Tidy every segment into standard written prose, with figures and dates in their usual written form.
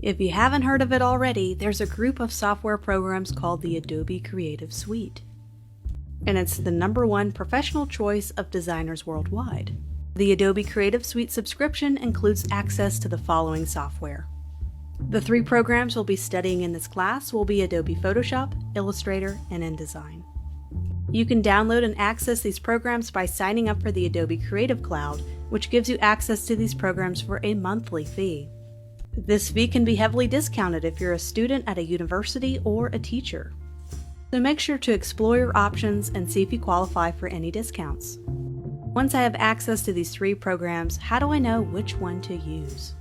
If you haven't heard of it already, there's a group of software programs called the Adobe Creative Suite. And it's the #1 professional choice of designers worldwide. The Adobe Creative Suite subscription includes access to the following software. The 3 programs we'll be studying in this class will be Adobe Photoshop, Illustrator, and InDesign. You can download and access these programs by signing up for the Adobe Creative Cloud, which gives you access to these programs for a monthly fee. This fee can be heavily discounted if you're a student at a university or a teacher. So make sure to explore your options and see if you qualify for any discounts. Once I have access to these 3 programs, how do I know which one to use?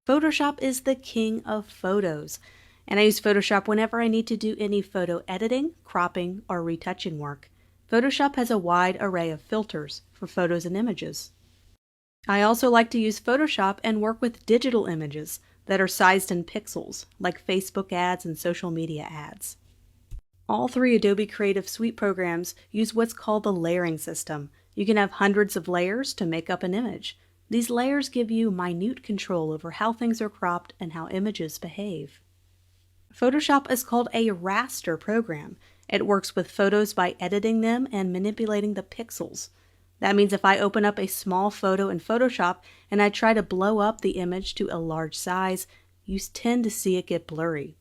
Photoshop is the king of photos, and I use Photoshop whenever I need to do any photo editing, cropping, or retouching work. Photoshop has a wide array of filters for photos and images. I also like to use Photoshop and work with digital images that are sized in pixels, like Facebook ads and social media ads. All 3 Adobe Creative Suite programs use what's called the layering system. You can have hundreds of layers to make up an image. These layers give you minute control over how things are cropped and how images behave. Photoshop is called a raster program. It works with photos by editing them and manipulating the pixels. That means if I open up a small photo in Photoshop and I try to blow up the image to a large size, you tend to see it get blurry.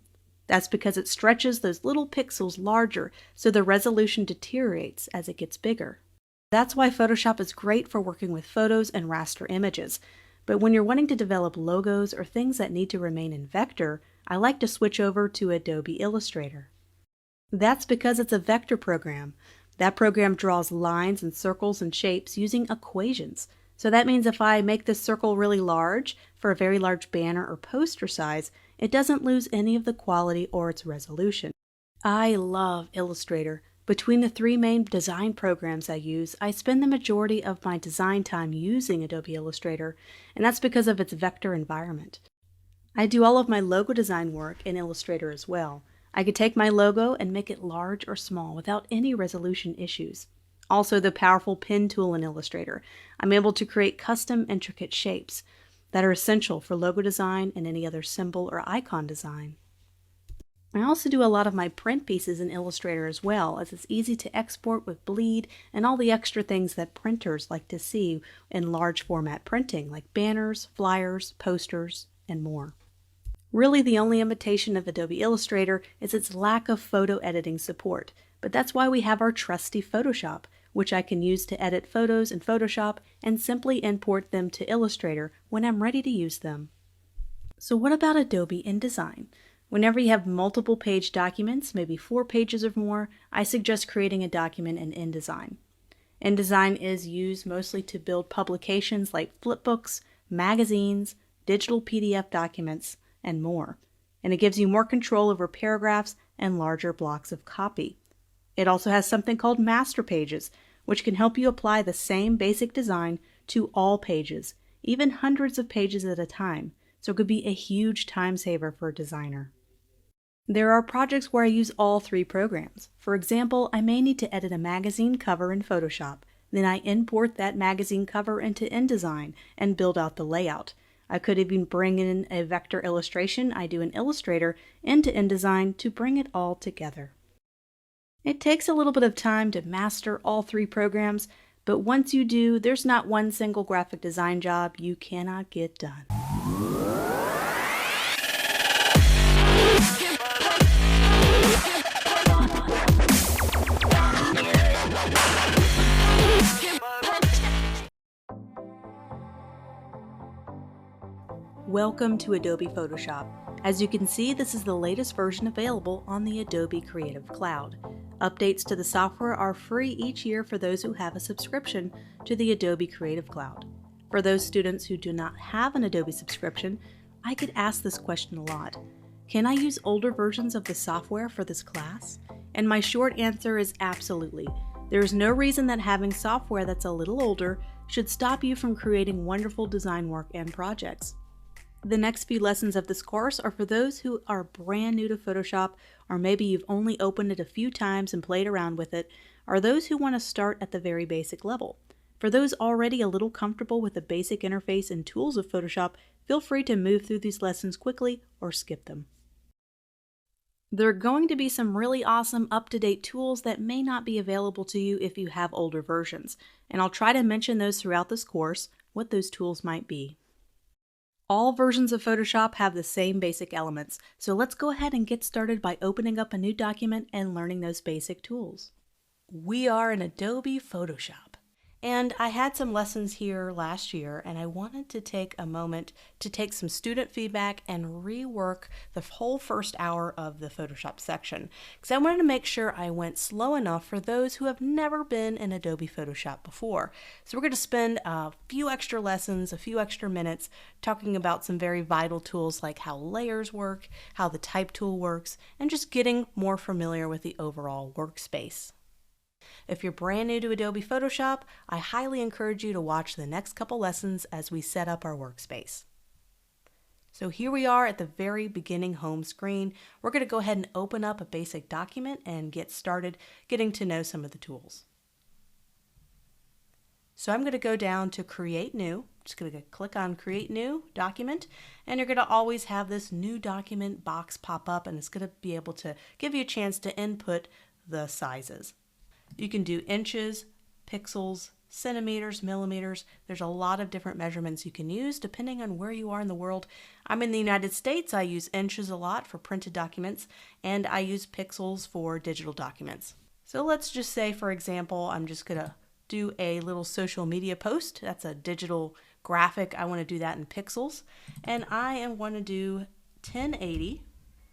That's because it stretches those little pixels larger, so the resolution deteriorates as it gets bigger. That's why Photoshop is great for working with photos and raster images. But when you're wanting to develop logos or things that need to remain in vector, I like to switch over to Adobe Illustrator. That's because it's a vector program. That program draws lines and circles and shapes using equations. So that means if I make this circle really large for a very large banner or poster size, it doesn't lose any of the quality or its resolution. I love Illustrator. Between the 3 main design programs I use, I spend the majority of my design time using Adobe Illustrator, and that's because of its vector environment. I do all of my logo design work in Illustrator as well. I could take my logo and make it large or small without any resolution issues. Also, the powerful pen tool in Illustrator. I'm able to create custom intricate shapes that are essential for logo design and any other symbol or icon design. I also do a lot of my print pieces in Illustrator as well, as it's easy to export with bleed and all the extra things that printers like to see in large format printing, like banners, flyers, posters, and more. Really, the only limitation of Adobe Illustrator is its lack of photo editing support, but that's why we have our trusty Photoshop, which I can use to edit photos in Photoshop and simply import them to Illustrator when I'm ready to use them. So what about Adobe InDesign? Whenever you have multiple page documents, maybe 4 pages or more, I suggest creating a document in InDesign. InDesign is used mostly to build publications like flipbooks, magazines, digital PDF documents, and more. And it gives you more control over paragraphs and larger blocks of copy. It also has something called master pages, which can help you apply the same basic design to all pages, even hundreds of pages at a time, so it could be a huge time saver for a designer. There are projects where I use all 3 programs. For example, I may need to edit a magazine cover in Photoshop. Then I import that magazine cover into InDesign and build out the layout. I could even bring in a vector illustration I do in Illustrator into InDesign to bring it all together. It takes a little bit of time to master all 3 programs, but once you do, there's not one single graphic design job you cannot get done. Welcome to Adobe Photoshop. As you can see, this is the latest version available on the Adobe Creative Cloud. Updates to the software are free each year for those who have a subscription to the Adobe Creative Cloud. For those students who do not have an Adobe subscription, I get asked this question a lot. Can I use older versions of the software for this class? And my short answer is absolutely. There is no reason that having software that's a little older should stop you from creating wonderful design work and projects. The next few lessons of this course are for those who are brand new to Photoshop, or maybe you've only opened it a few times and played around with it, or those who want to start at the very basic level. For those already a little comfortable with the basic interface and tools of Photoshop, Feel free to move through these lessons quickly or skip them. There are going to be some really awesome up-to-date tools that may not be available to you if you have older versions, and I'll try to mention those throughout this course, what those tools might be. All versions of Photoshop have the same basic elements, so let's go ahead and get started by opening up a new document and learning those basic tools. We are in Adobe Photoshop. And I had some lessons here last year, and I wanted to take a moment to take some student feedback and rework the whole first hour of the Photoshop section, because I wanted to make sure I went slow enough for those who have never been in Adobe Photoshop before. So we're going to spend a few extra lessons, a few extra minutes, talking about some very vital tools like how layers work, how the type tool works, and just getting more familiar with the overall workspace. If you're brand new to Adobe Photoshop, I highly encourage you to watch the next couple lessons as we set up our workspace. So here we are at the very beginning home screen. We're going to go ahead and open up a basic document and get started getting to know some of the tools. So I'm going to go down to Create New. Just going to click on Create New Document, and you're going to always have this New Document box pop up, and it's going to be able to give you a chance to input the sizes. You can do inches, pixels, centimeters, millimeters. There's a lot of different measurements you can use depending on where you are in the world. I'm in the United States. I use inches a lot for printed documents, and I use pixels for digital documents. So let's just say, for example, I'm just going to do a little social media post. That's a digital graphic. I want to do that in pixels, and I want to do 1080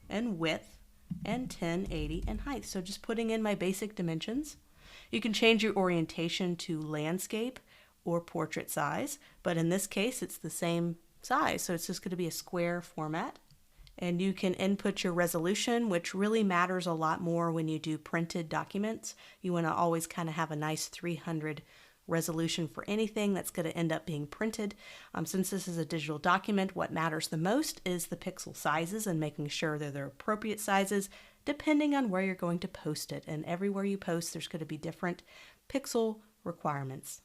in width and 1080 in height. So just putting in my basic dimensions. You can change your orientation to landscape or portrait size, but in this case it's the same size, so it's just going to be a square format. And you can input your resolution, which really matters a lot more when you do printed documents. You want to always kind of have a nice 300 resolution for anything that's going to end up being printed. Since this is a digital document, what matters the most is the pixel sizes and making sure they're the appropriate sizes depending on where you're going to post it. And everywhere you post, there's going to be different pixel requirements.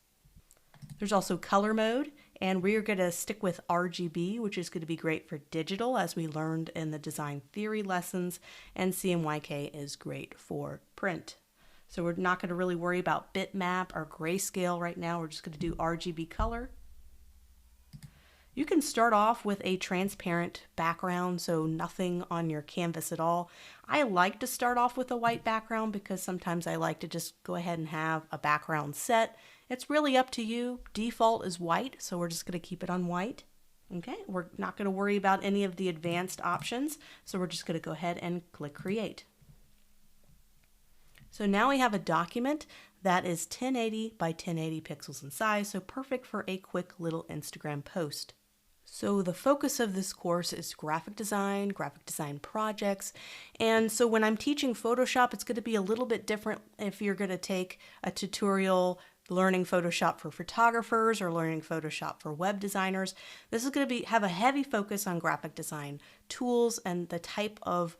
There's also color mode, and we're going to stick with RGB, which is going to be great for digital, as we learned in the design theory lessons, and CMYK is great for print. So we're not going to really worry about bitmap or grayscale right now. We're just going to do RGB color. You can start off with a transparent background, so nothing on your canvas at all. I like to start off with a white background because sometimes I like to just go ahead and have a background set. It's really up to you. Default is white, so we're just going to keep it on white. Okay, we're not going to worry about any of the advanced options, so we're just going to go ahead and click Create. So now we have a document that is 1080 by 1080 pixels in size, so perfect for a quick little Instagram post. So the focus of this course is graphic design projects, and so when I'm teaching Photoshop, it's going to be a little bit different if you're going to take a tutorial learning Photoshop for photographers or learning Photoshop for web designers. This is going to have a heavy focus on graphic design tools and the type of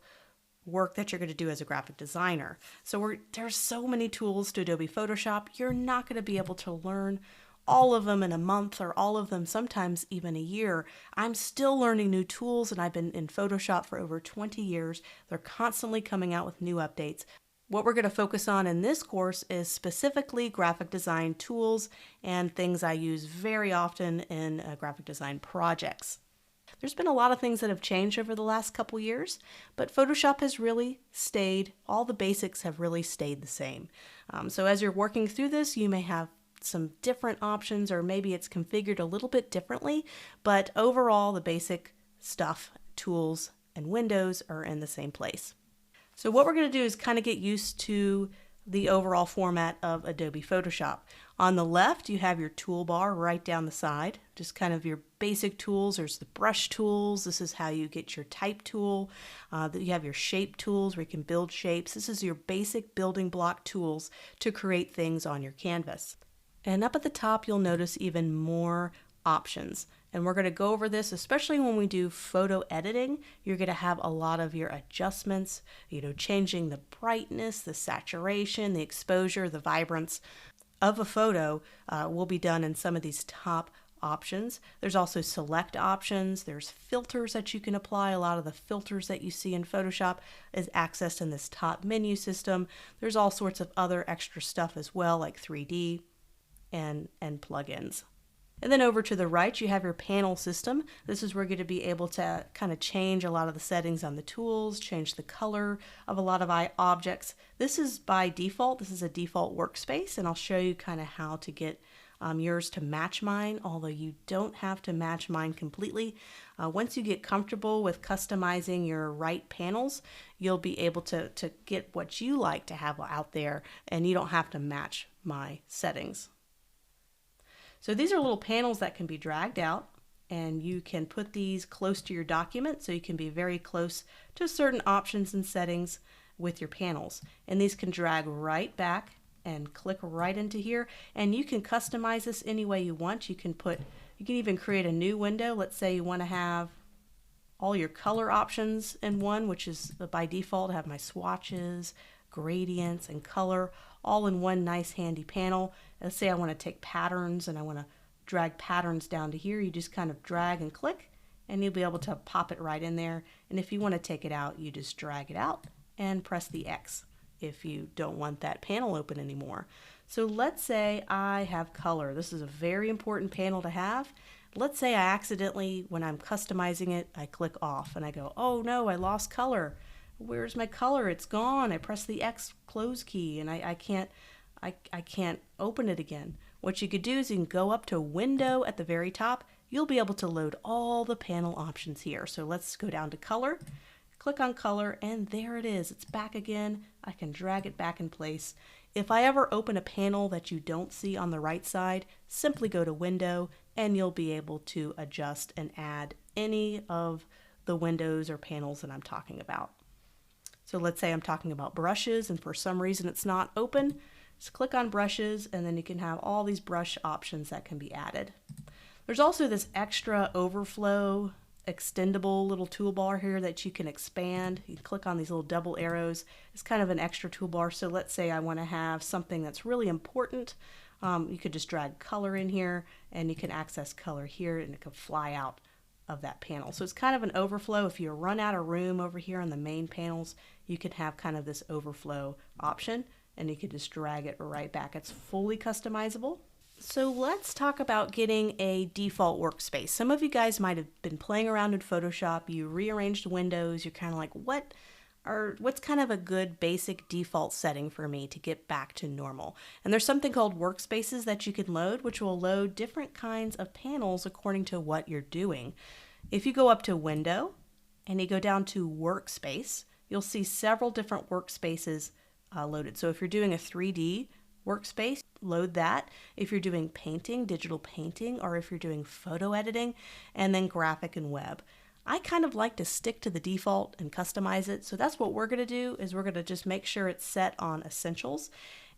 work that you're going to do as a graphic designer. So there's so many tools to Adobe Photoshop, you're not going to be able to learn all of them in a month or all of them sometimes even a year. I'm still learning new tools, and I've been in Photoshop for over 20 years. They're constantly coming out with new updates. What we're going to focus on in this course is specifically graphic design tools and things I use very often in graphic design projects. There's been a lot of things that have changed over the last couple years, but Photoshop has really stayed, all the basics have really stayed the same. So as you're working through this, you may have some different options, or maybe it's configured a little bit differently, but overall the basic stuff, tools, and windows are in the same place. So what we're going to do is kind of get used to the overall format of Adobe Photoshop. On the left, you have your toolbar right down the side, just kind of your basic tools. There's the brush tools. This is how you get your type tool. You have your shape tools where you can build shapes. This is your basic building block tools to create things on your canvas. And up at the top, you'll notice even more options. And we're going to go over this, especially when we do photo editing. You're going to have a lot of your adjustments, changing the brightness, the saturation, the exposure, the vibrance of a photo will be done in some of these top options. There's also select options. There's filters that you can apply. A lot of the filters that you see in Photoshop is accessed in this top menu system. There's all sorts of other extra stuff as well, like 3D and plugins. And then over to the right, you have your panel system. This is where you're going to be able to kind of change a lot of the settings on the tools, change the color of a lot of objects. This is by default. This is a default workspace, and I'll show you kind of how to get yours to match mine, although you don't have to match mine completely. Once you get comfortable with customizing your right panels, you'll be able to get what you like to have out there, and you don't have to match my settings. So these are little panels that can be dragged out, and you can put these close to your document so you can be very close to certain options and settings with your panels. And these can drag right back and click right into here, and you can customize this any way you want. You can even create a new window. Let's say you want to have all your color options in one, which is by default. I have my swatches, gradients, and color all in one nice handy panel. Let's say I want to take patterns and I want to drag patterns down to here. You just kind of drag and click, and you'll be able to pop it right in there. And if you want to take it out, you just drag it out and press the X if you don't want that panel open anymore. So let's say I have color. This is a very important panel to have. Let's say I accidentally, when I'm customizing it, I click off and I go, oh no, I lost color. Where's my color? It's gone. I press the X close key and I can't open it again. What you could do is you can go up to Window at the very top. You'll be able to load all the panel options here. So let's go down to Color, click on Color, and there it is. It's back again. I can drag it back in place. If I ever open a panel that you don't see on the right side, simply go to Window and you'll be able to adjust and add any of the windows or panels that I'm talking about. So let's say I'm talking about brushes and for some reason it's not open. Just click on brushes and then you can have all these brush options that can be added. There's also this extra overflow extendable little toolbar here that you can expand. You click on these little double arrows. It's kind of an extra toolbar. So let's say I want to have something that's really important. You could just drag color in here and you can access color here and it can fly out of that panel. So it's kind of an overflow. If you run out of room over here on the main panels, you can have kind of this overflow option and you can just drag it right back. It's fully customizable. So let's talk about getting a default workspace. Some of you guys might have been playing around in Photoshop. You rearranged windows. You're kind of like, what's kind of a good basic default setting for me to get back to normal? And there's something called workspaces that you can load, which will load different kinds of panels according to what you're doing. If you go up to Window and you go down to Workspace, you'll see several different workspaces loaded. So if you're doing a 3D workspace, load that. If you're doing painting, digital painting, or if you're doing photo editing, and then graphic and web. I kind of like to stick to the default and customize it. So that's what we're going to do, is we're going to just make sure it's set on Essentials.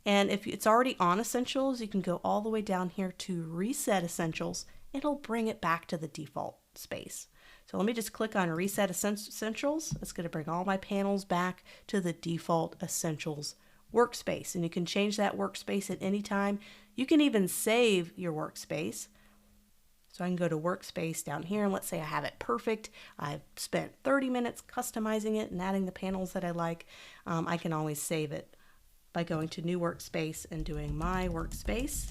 And if it's already on Essentials, you can go all the way down here to Reset Essentials. It'll bring it back to the default space. So let me just click on Reset Essentials. It's going to bring all my panels back to the default Essentials workspace. And you can change that workspace at any time. You can even save your workspace. So I can go to Workspace down here, and let's say I have it perfect. I've spent 30 minutes customizing it and adding the panels that I like. I can always save it by going to New Workspace and doing My Workspace.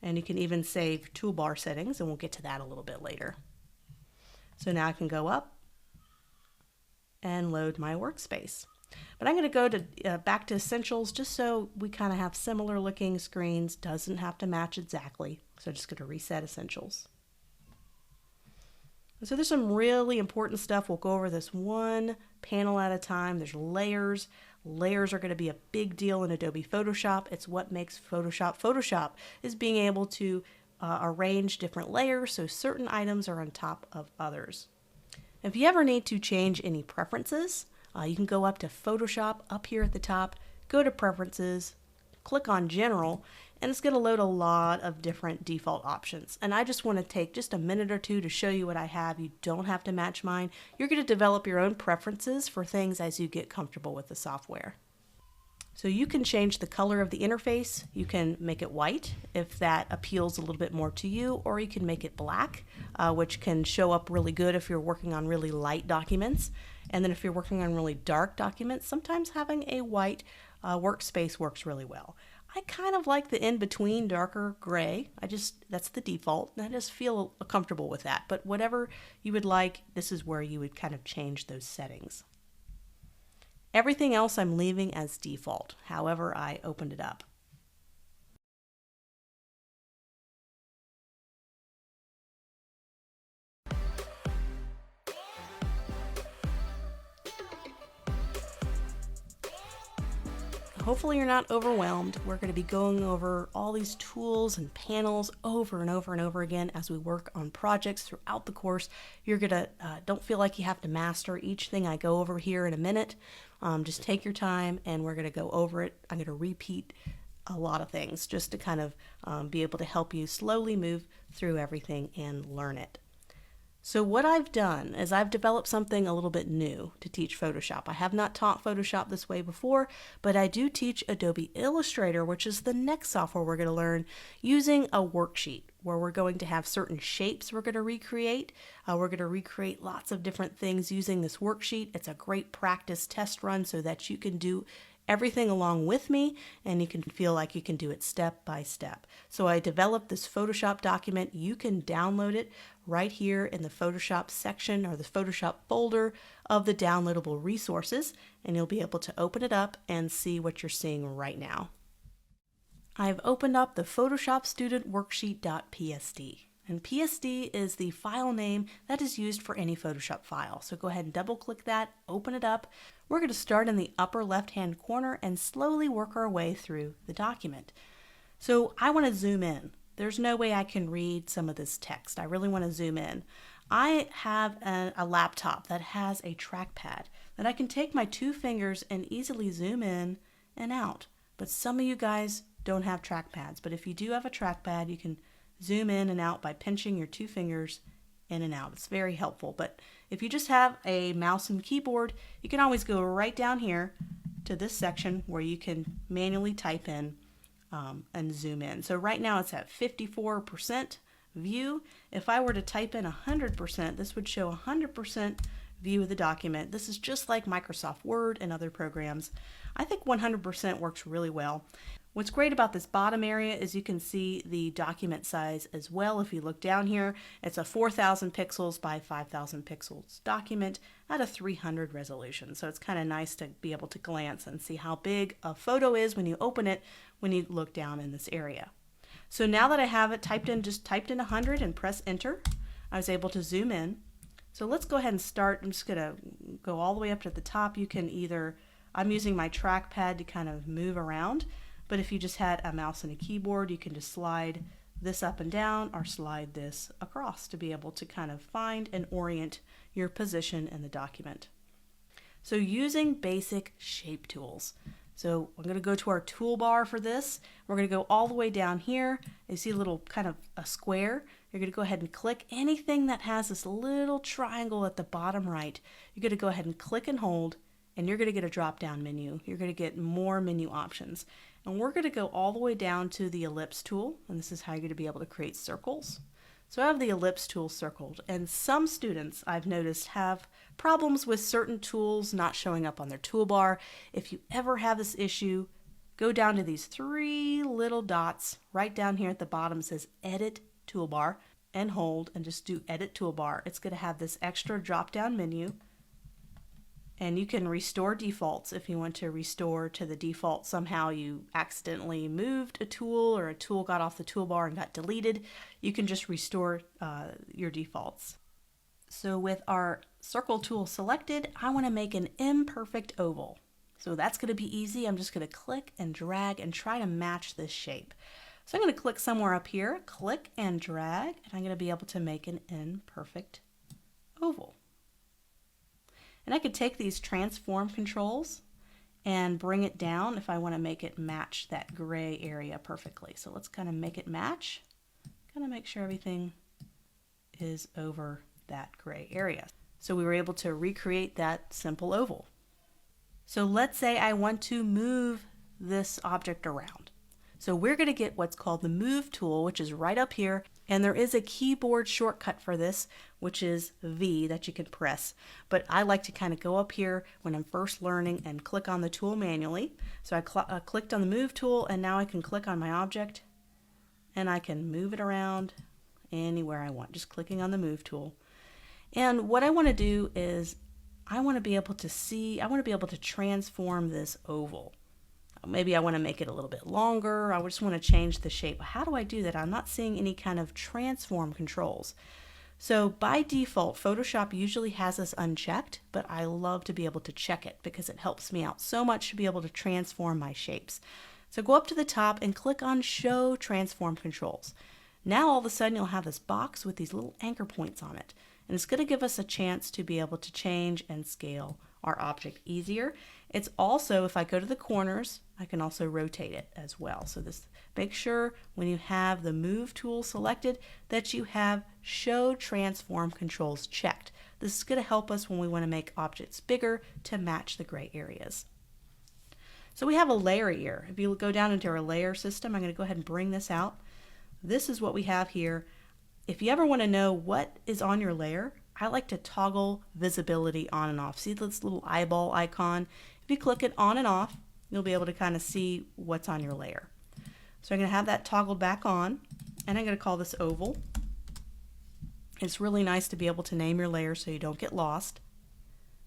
And you can even save toolbar settings, and we'll get to that a little bit later. So now I can go up and load my workspace. But I'm going to go to back to Essentials just so we kind of have similar looking screens. Doesn't have to match exactly. So just going to Reset Essentials. So there's some really important stuff. We'll go over this one panel at a time. There's layers. Layers are going to be a big deal in Adobe Photoshop. It's what makes Photoshop Photoshop, is being able to arrange different layers so certain items are on top of others. If you ever need to change any preferences, you can go up to Photoshop up here at the top, go to Preferences, click on General, and it's going to load a lot of different default options. And I just want to take just a minute or two to show you what I have. You don't have to match mine. You're going to develop your own preferences for things as you get comfortable with the software. So you can change the color of the interface. You can make it white if that appeals a little bit more to you, or you can make it black, which can show up really good if you're working on really light documents. And then if you're working on really dark documents, sometimes having a white workspace works really well. I kind of like the in-between darker gray. That's the default, and I just feel comfortable with that. But whatever you would like, this is where you would kind of change those settings. Everything else I'm leaving as default, however I opened it up. Hopefully you're not overwhelmed. We're going to be going over all these tools and panels over and over and over again as we work on projects throughout the course. You're going to, don't feel like you have to master each thing I go over here in a minute. Just take your time and we're going to go over it. I'm going to repeat a lot of things just to kind of be able to help you slowly move through everything and learn it. So what I've done is I've developed something a little bit new to teach Photoshop. I have not taught Photoshop this way before, but I do teach Adobe Illustrator, which is the next software we're going to learn, using a worksheet where we're going to have certain shapes we're going to recreate. We're going to recreate lots of different things using this worksheet. It's a great practice test run so that you can do everything along with me and you can feel like you can do it step by step. So I developed this Photoshop document. You can download it right here in the Photoshop section or the Photoshop folder of the downloadable resources, and you'll be able to open it up and see what you're seeing right now. I've opened up the Photoshop Student Worksheet.psd. And PSD is the file name that is used for any Photoshop file. So go ahead and double click that, open it up. We're going to start in the upper left-hand corner and slowly work our way through the document. So I want to zoom in. There's no way I can read some of this text. I really want to zoom in. I have a laptop that has a trackpad that I can take my 2 fingers and easily zoom in and out. But some of you guys don't have trackpads. But if you do have a trackpad, you can zoom in and out by pinching your 2 fingers in and out. It's very helpful. But if you just have a mouse and keyboard, you can always go right down here to this section where you can manually type in and zoom in. So right now it's at 54% view. If I were to type in 100%, this would show 100% view of the document. This is just like Microsoft Word and other programs. I think 100% works really well. What's great about this bottom area is you can see the document size as well. If you look down here, it's a 4,000 pixels by 5,000 pixels document at a 300 resolution. So it's kind of nice to be able to glance and see how big a photo is when you open it, when you look down in this area. So now that I have it typed in, just typed in 100 and press enter, I was able to zoom in. So let's go ahead and start. I'm just going to go all the way up to the top. You can either, I'm using my trackpad to kind of move around. But if you just had a mouse and a keyboard, you can just slide this up and down or slide this across to be able to kind of find and orient your position in the document. So using basic shape tools. So I'm going to go to our toolbar for this. We're going to go all the way down here. You see a little kind of a square. You're going to go ahead and click anything that has this little triangle at the bottom right. You're going to go ahead and click and hold, and you're going to get a drop-down menu. You're going to get more menu options. And we're going to go all the way down to the ellipse tool, and this is how you're going to be able to create circles. So I have the ellipse tool circled, and some students I've noticed have problems with certain tools not showing up on their toolbar. If you ever have this issue, go down to these 3 little dots right down here at the bottom. It says Edit Toolbar, and hold and just do Edit Toolbar. It's going to have this extra drop-down menu. And you can restore defaults if you want to restore to the default. Somehow you accidentally moved a tool or a tool got off the toolbar and got deleted. You can just restore your defaults. So with our circle tool selected, I want to make an imperfect oval. So that's going to be easy. I'm just going to click and drag and try to match this shape. So I'm going to click somewhere up here, click and drag, and I'm going to be able to make an imperfect oval. And I could take these transform controls and bring it down if I want to make it match that gray area perfectly. So let's kind of make it match, kind of make sure everything is over that gray area. So we were able to recreate that simple oval. So let's say I want to move this object around. So we're going to get what's called the Move tool, which is right up here, and there is a keyboard shortcut for this, which is V that you can press. But I like to kind of go up here when I'm first learning and click on the tool manually. So I clicked on the Move tool, and now I can click on my object and I can move it around anywhere I want, just clicking on the Move tool. And what I want to do is I want to be able to transform this oval. Maybe I want to make it a little bit longer. I just want to change the shape. How do I do that? I'm not seeing any kind of transform controls. So by default, Photoshop usually has this unchecked, but I love to be able to check it because it helps me out so much to be able to transform my shapes. So go up to the top and click on Show Transform Controls. Now all of a sudden you'll have this box with these little anchor points on it. And it's going to give us a chance to be able to change and scale our object easier. It's also, if I go to the corners, I can also rotate it as well. So make sure when you have the Move tool selected that you have Show Transform Controls checked. This is going to help us when we want to make objects bigger to match the gray areas. So we have a layer here. If you go down into our layer system, I'm going to go ahead and bring this out. This is what we have here. If you ever want to know what is on your layer, I like to toggle visibility on and off. See this little eyeball icon? If you click it on and off, you'll be able to kind of see what's on your layer. So I'm going to have that toggled back on, and I'm going to call this oval. It's really nice to be able to name your layer so you don't get lost.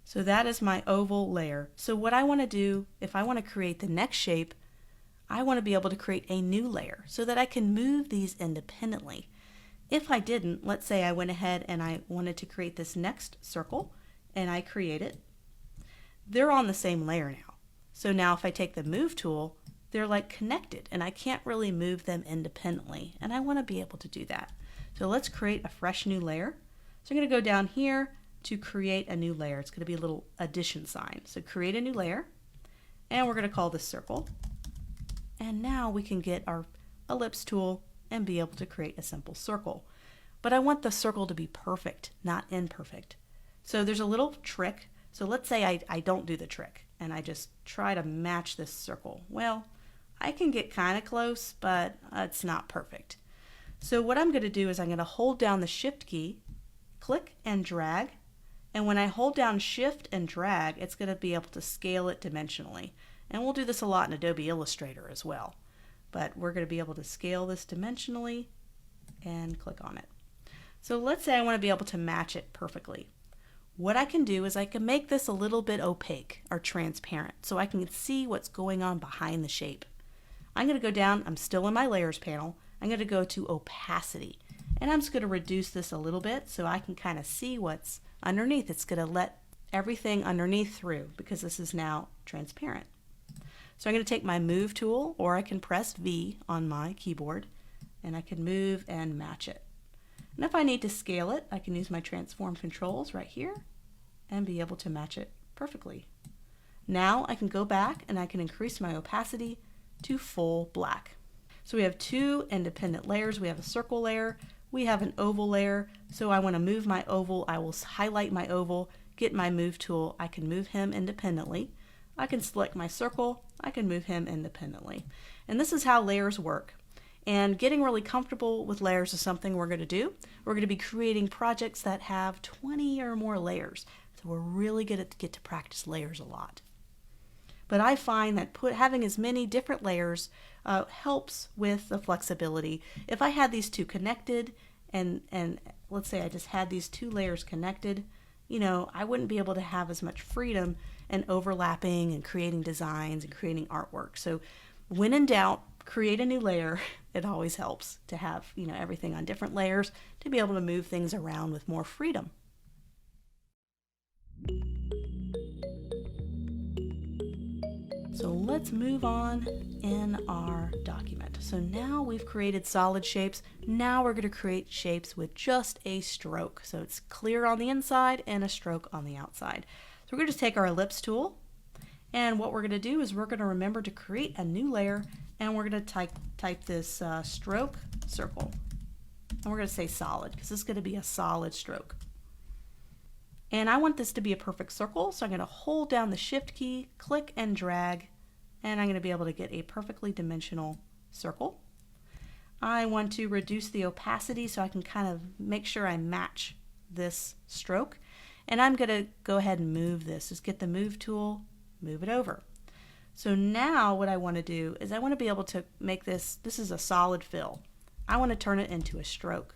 So that is my oval layer. So what I want to do, if I want to create the next shape, I want to be able to create a new layer so that I can move these independently. If I didn't, let's say I went ahead and I wanted to create this next circle, and I create it, they're on the same layer now. So now if I take the Move tool, they're like connected, and I can't really move them independently, and I want to be able to do that. So let's create a fresh new layer. So I'm going to go down here to create a new layer. It's going to be a little addition sign. So create a new layer, and we're going to call this circle. And now we can get our ellipse tool and be able to create a simple circle. But I want the circle to be perfect, not imperfect. So there's a little trick. So let's say I don't do the trick and I just try to match this circle. Well, I can get kind of close, but it's not perfect. So what I'm going to do is I'm going to hold down the Shift key, click and drag, and when I hold down Shift and drag, it's going to be able to scale it dimensionally. And we'll do this a lot in Adobe Illustrator as well. But we're going to be able to scale this dimensionally and click on it. So let's say I want to be able to match it perfectly. What I can do is I can make this a little bit opaque or transparent so I can see what's going on behind the shape. I'm going to go down, I'm still in my layers panel, I'm going to go to opacity, and I'm just going to reduce this a little bit so I can kind of see what's underneath. It's going to let everything underneath through because this is now transparent. So I'm going to take my Move tool, or I can press V on my keyboard, and I can move and match it. And if I need to scale it, I can use my transform controls right here and be able to match it perfectly. Now I can go back and I can increase my opacity to full black. So we have two independent layers. We have a circle layer, we have an oval layer. So I want to move my oval, I will highlight my oval, get my Move tool, I can move him independently. I can select my circle, I can move him independently. And this is how layers work. And getting really comfortable with layers is something we're going to do. We're going to be creating projects that have 20 or more layers. So we're really going to get to practice layers a lot. But I find that having as many different layers helps with the flexibility. If I had these two connected, and let's say I just had these two layers connected, I wouldn't be able to have as much freedom and overlapping and creating designs and creating artwork. So when in doubt, create a new layer. It always helps to have everything on different layers to be able to move things around with more freedom. So let's move on in our document. So now we've created solid shapes. Now we're going to create shapes with just a stroke. So it's clear on the inside and a stroke on the outside. So we're going to just take our ellipse tool, and what we're going to do is we're going to remember to create a new layer, and we're going to type this stroke circle. And we're going to say solid because this is going to be a solid stroke. And I want this to be a perfect circle, so I'm going to hold down the Shift key, click and drag, and I'm going to be able to get a perfectly dimensional circle. I want to reduce the opacity so I can kind of make sure I match this stroke. And I'm going to go ahead and move this. Just get the move tool, move it over. So now what I want to do is I want to be able to make this is a solid fill. I want to turn it into a stroke.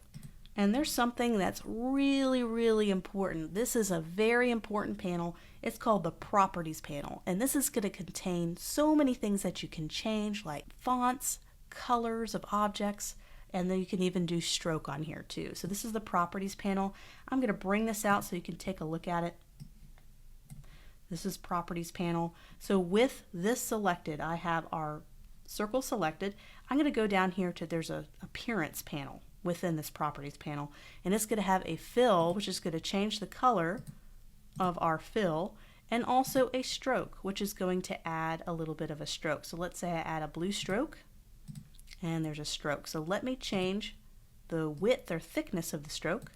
And there's something that's really, really important. This is a very important panel. It's called the Properties panel. And this is going to contain so many things that you can change, like fonts, colors of objects, and then you can even do stroke on here too. So this is the Properties panel. I'm going to bring this out so you can take a look at it. This is Properties panel. So with this selected, I have our circle selected. I'm going to go down here to there's a Appearance panel within this Properties panel, and it's going to have a fill, which is going to change the color of our fill, and also a stroke, which is going to add a little bit of a stroke. So let's say I add a blue stroke, and there's a stroke. So let me change the width or thickness of the stroke,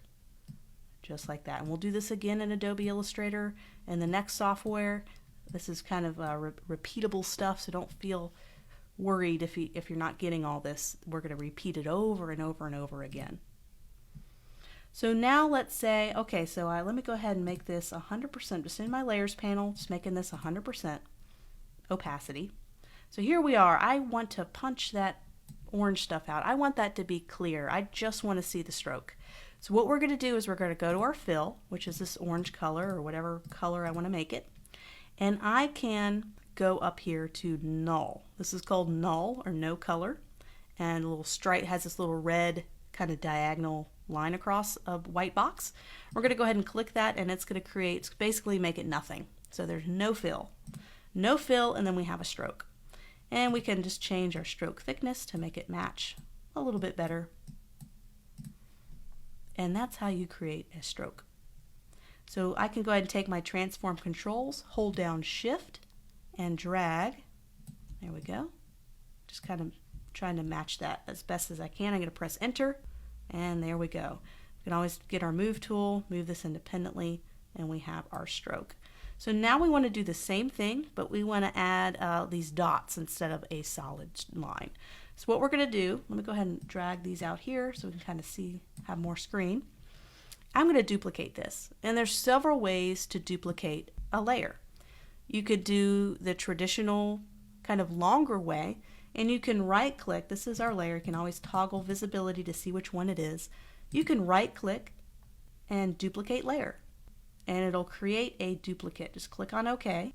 just like that. And we'll do this again in Adobe Illustrator and the next software. This is kind of repeatable stuff, so don't feel worried if you're not getting all this. We're going to repeat it over and over and over again. So now let's say, okay, so let me go ahead and make this 100%, just in my Layers panel, just making this 100% opacity. So here we are. I want to punch that orange stuff out. I want that to be clear. I just want to see the stroke. So what we're going to do is we're going to go to our fill, which is this orange color or whatever color I want to make it. And I can go up here to null. This is called null or no color. And a little stripe has this little red kind of diagonal line across a white box. We're going to go ahead and click that, and it's going to create, basically make it nothing. So there's no fill. No fill, and then we have a stroke. And we can just change our stroke thickness to make it match a little bit better. And that's how you create a stroke. So I can go ahead and take my transform controls, hold down Shift, and drag. There we go. Just kind of trying to match that as best as I can. I'm going to press Enter, and there we go. We can always get our Move tool, move this independently, and we have our stroke. So now we want to do the same thing, but we want to add these dots instead of a solid line. So what we're going to do, let me go ahead and drag these out here so we can kind of see, have more screen. I'm going to duplicate this, and there's several ways to duplicate a layer. You could do the traditional kind of longer way, and you can right click. This is our layer. You can always toggle visibility to see which one it is. You can right click and duplicate layer, and it'll create a duplicate. Just click on OK,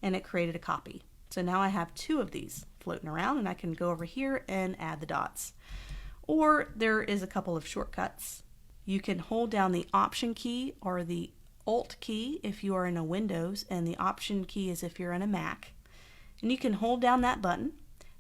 and it created a copy. So now I have two of these floating around, and I can go over here and add the dots. Or there is a couple of shortcuts. You can hold down the Option key or the Alt key if you are in a Windows, and the Option key is if you're in a Mac. And you can hold down that button,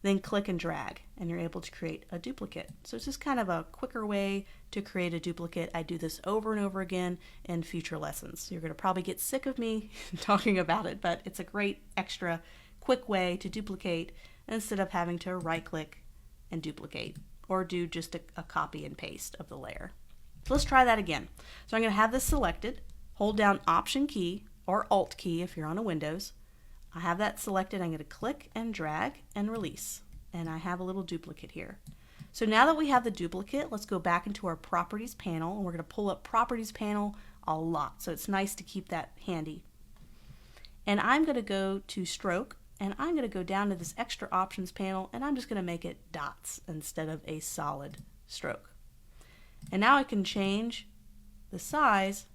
then click and drag, and you're able to create a duplicate. So it's just kind of a quicker way to create a duplicate. I do this over and over again in future lessons. You're going to probably get sick of me talking about it, but it's a great extra quick way to duplicate instead of having to right click and duplicate or do just a copy and paste of the layer. So let's try that again. So I'm going to have this selected, hold down Option key or Alt key if you're on a Windows. I have that selected. I'm going to click and drag and release, and I have a little duplicate here. So now that we have the duplicate, let's go back into our Properties panel, and we're going to pull up Properties panel a lot, so it's nice to keep that handy. And I'm going to go to Stroke, and I'm going to go down to this Extra Options panel, and I'm just going to make it dots instead of a solid stroke. And now I can change the size,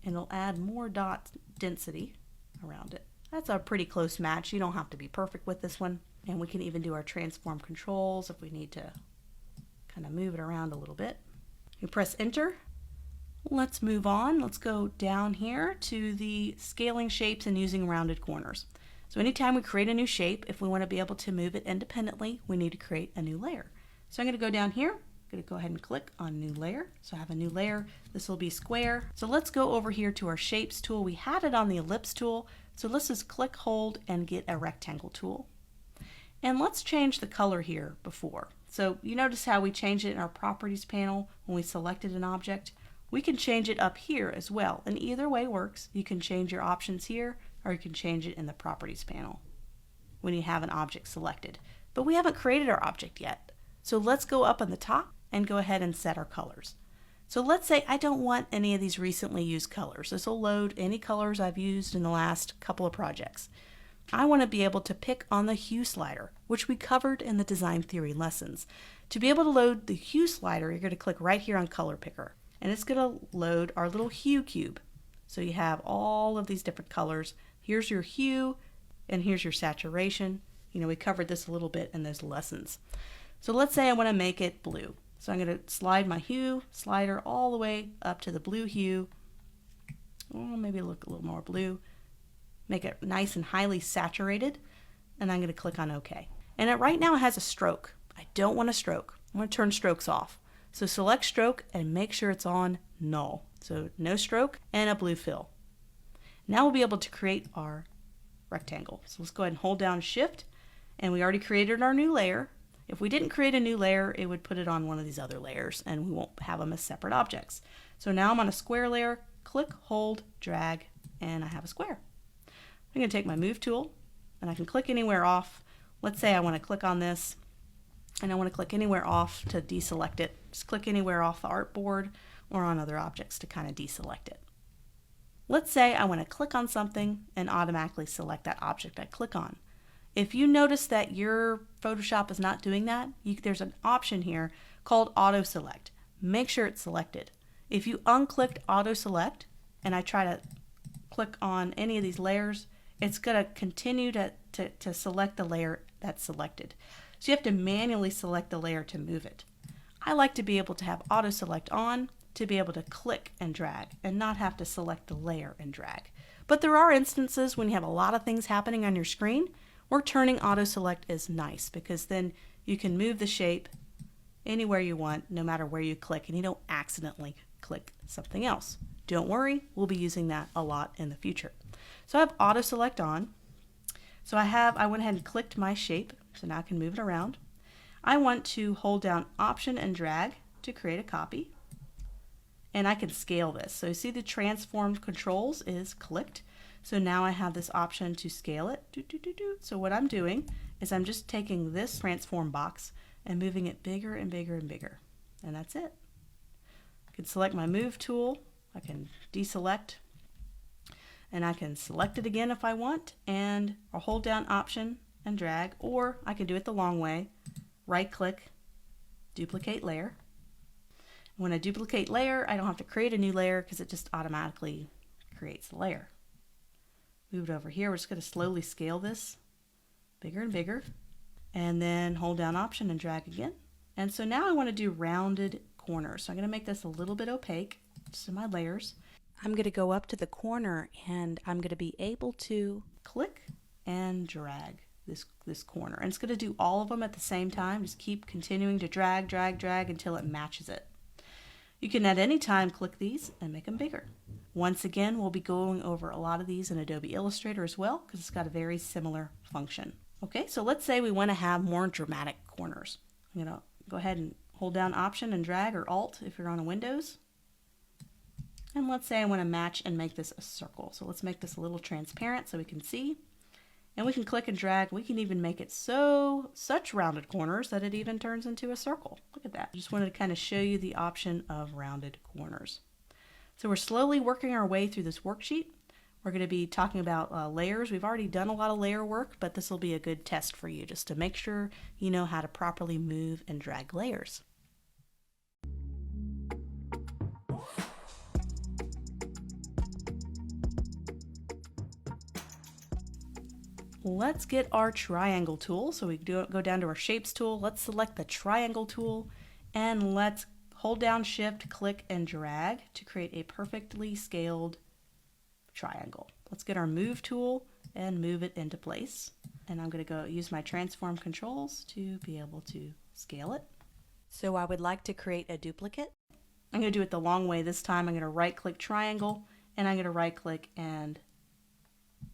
and it'll add more dot density around it. That's a pretty close match. You don't have to be perfect with this one. And we can even do our transform controls if we need to kind of move it around a little bit. You press Enter. Let's move on. Let's go down here to the scaling shapes and using rounded corners. So anytime we create a new shape, if we want to be able to move it independently, we need to create a new layer. So I'm going to go down here. I'm going to go ahead and click on New Layer. So I have a new layer. This will be square. So let's go over here to our Shapes tool. We had it on the Ellipse tool. So let's just click, hold, and get a Rectangle tool. And let's change the color here before. So you notice how we changed it in our Properties panel when we selected an object. We can change it up here as well, and either way works. You can change your options here, or you can change it in the Properties panel. when you have an object selected. But we haven't created our object yet. So let's go up on the top and go ahead and set our colors. So let's say I don't want any of these recently used colors. This will load any colors I've used in the last couple of projects. I want to be able to pick on the hue slider, which we covered in the design theory lessons. To be able to load the hue slider, you're going to click right here on color picker, and it's going to load our little hue cube. So you have all of these different colors. Here's your hue and here's your saturation. You know, we covered this a little bit in those lessons. So let's say I want to make it blue. So I'm going to slide my hue slider all the way up to the blue hue. Oh, maybe look a little more blue. Make it nice and highly saturated. And I'm going to click on OK. And it right now has a stroke. I don't want a stroke. I want to turn strokes off. So select stroke and make sure it's on null. So no stroke and a blue fill. Now we'll be able to create our rectangle. So let's go ahead and hold down Shift. And we already created our new layer. If we didn't create a new layer, it would put it on one of these other layers and we won't have them as separate objects. So now I'm on a square layer, click, hold, drag, and I have a square. I'm going to take my move tool and I can click anywhere off. Let's say I want to click on this and I want to click anywhere off to deselect it. Just click anywhere off the artboard or on other objects to kind of deselect it. Let's say I want to click on something and automatically select that object I click on. If you notice that your Photoshop is not doing that, there's an option here called Auto Select. Make sure it's selected. If you unclicked Auto Select and I try to click on any of these layers, it's going to continue to select the layer that's selected. So you have to manually select the layer to move it. I like to be able to have Auto Select on to be able to click and drag and not have to select the layer and drag. But there are instances when you have a lot of things happening on your screen where turning Auto Select is nice because then you can move the shape anywhere you want no matter where you click and you don't accidentally click something else. Don't worry, we'll be using that a lot in the future. So I have Auto Select on. So I went ahead and clicked my shape, so now I can move it around. I want to hold down Option and drag to create a copy. And I can scale this. So you see the transformed controls is clicked. So now I have this option to scale it. So what I'm doing is I'm just taking this transform box and moving it bigger and bigger and bigger. And that's it. I can select my move tool. I can deselect. And I can select it again if I want. And I'll hold down Option and drag. Or I can do it the long way. Right click, duplicate layer. When I duplicate layer, I don't have to create a new layer because it just automatically creates the layer. Move it over here. We're just going to slowly scale this bigger and bigger. And then hold down Option and drag again. And so now I want to do rounded corners. So I'm going to make this a little bit opaque. Just in my layers. I'm going to go up to the corner and I'm going to be able to click and drag this corner. And it's going to do all of them at the same time. Just keep continuing to drag, drag, drag until it matches it. You can at any time click these and make them bigger. Once again, we'll be going over a lot of these in Adobe Illustrator as well because it's got a very similar function. Okay, so let's say we want to have more dramatic corners. I'm going to go ahead and hold down Option and drag or Alt if you're on a Windows. And let's say I want to match and make this a circle. So let's make this a little transparent so we can see. And we can click and drag. We can even make it such rounded corners that it even turns into a circle. Look at that. I just wanted to kind of show you the option of rounded corners. So we're slowly working our way through this worksheet. We're going to be talking about layers. We've already done a lot of layer work, but this will be a good test for you just to make sure you know how to properly move and drag layers. Let's get our triangle tool. So we go down to our shapes tool. Let's select the triangle tool and let's hold down Shift, click and drag to create a perfectly scaled triangle. Let's get our move tool and move it into place. And I'm going to go use my transform controls to be able to scale it. So I would like to create a duplicate. I'm going to do it the long way this time. I'm going to right click triangle and I'm going to right click and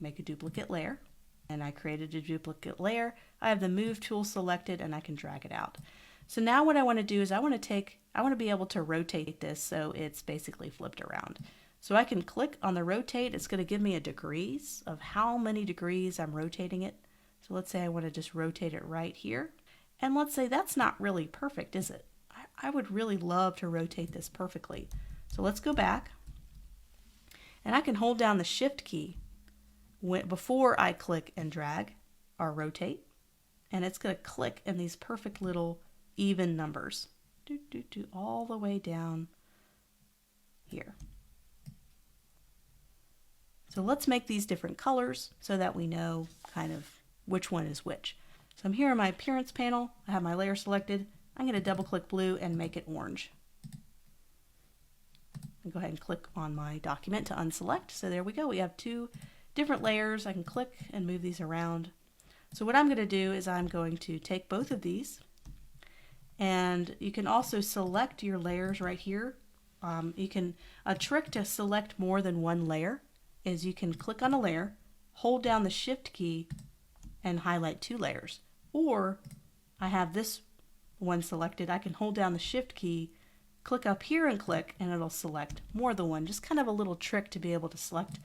make a duplicate layer. And I created a duplicate layer. I have the move tool selected and I can drag it out. So now what I want to do is I want to be able to rotate this so it's basically flipped around. So I can click on the rotate. It's going to give me a degrees of how many degrees I'm rotating it. So let's say I want to just rotate it right here. And let's say that's not really perfect, is it? I would really love to rotate this perfectly. So let's go back. And I can hold down the Shift key before I click and drag or rotate. And it's going to click in these perfect little even numbers. All the way down here. So let's make these different colors so that we know kind of which one is which. So I'm here in my appearance panel. I have my layer selected. I'm going to double click blue and make it orange. And go ahead and click on my document to unselect. So there we go. We have two different layers. I can click and move these around. So what I'm going to do is I'm going to take both of these, and you can also select your layers right here. A trick to select more than one layer is you can click on a layer, hold down the Shift key, and highlight two layers. Or I have this one selected. I can hold down the Shift key, click up here and click, and it'll select more than one. Just kind of a little trick to be able to select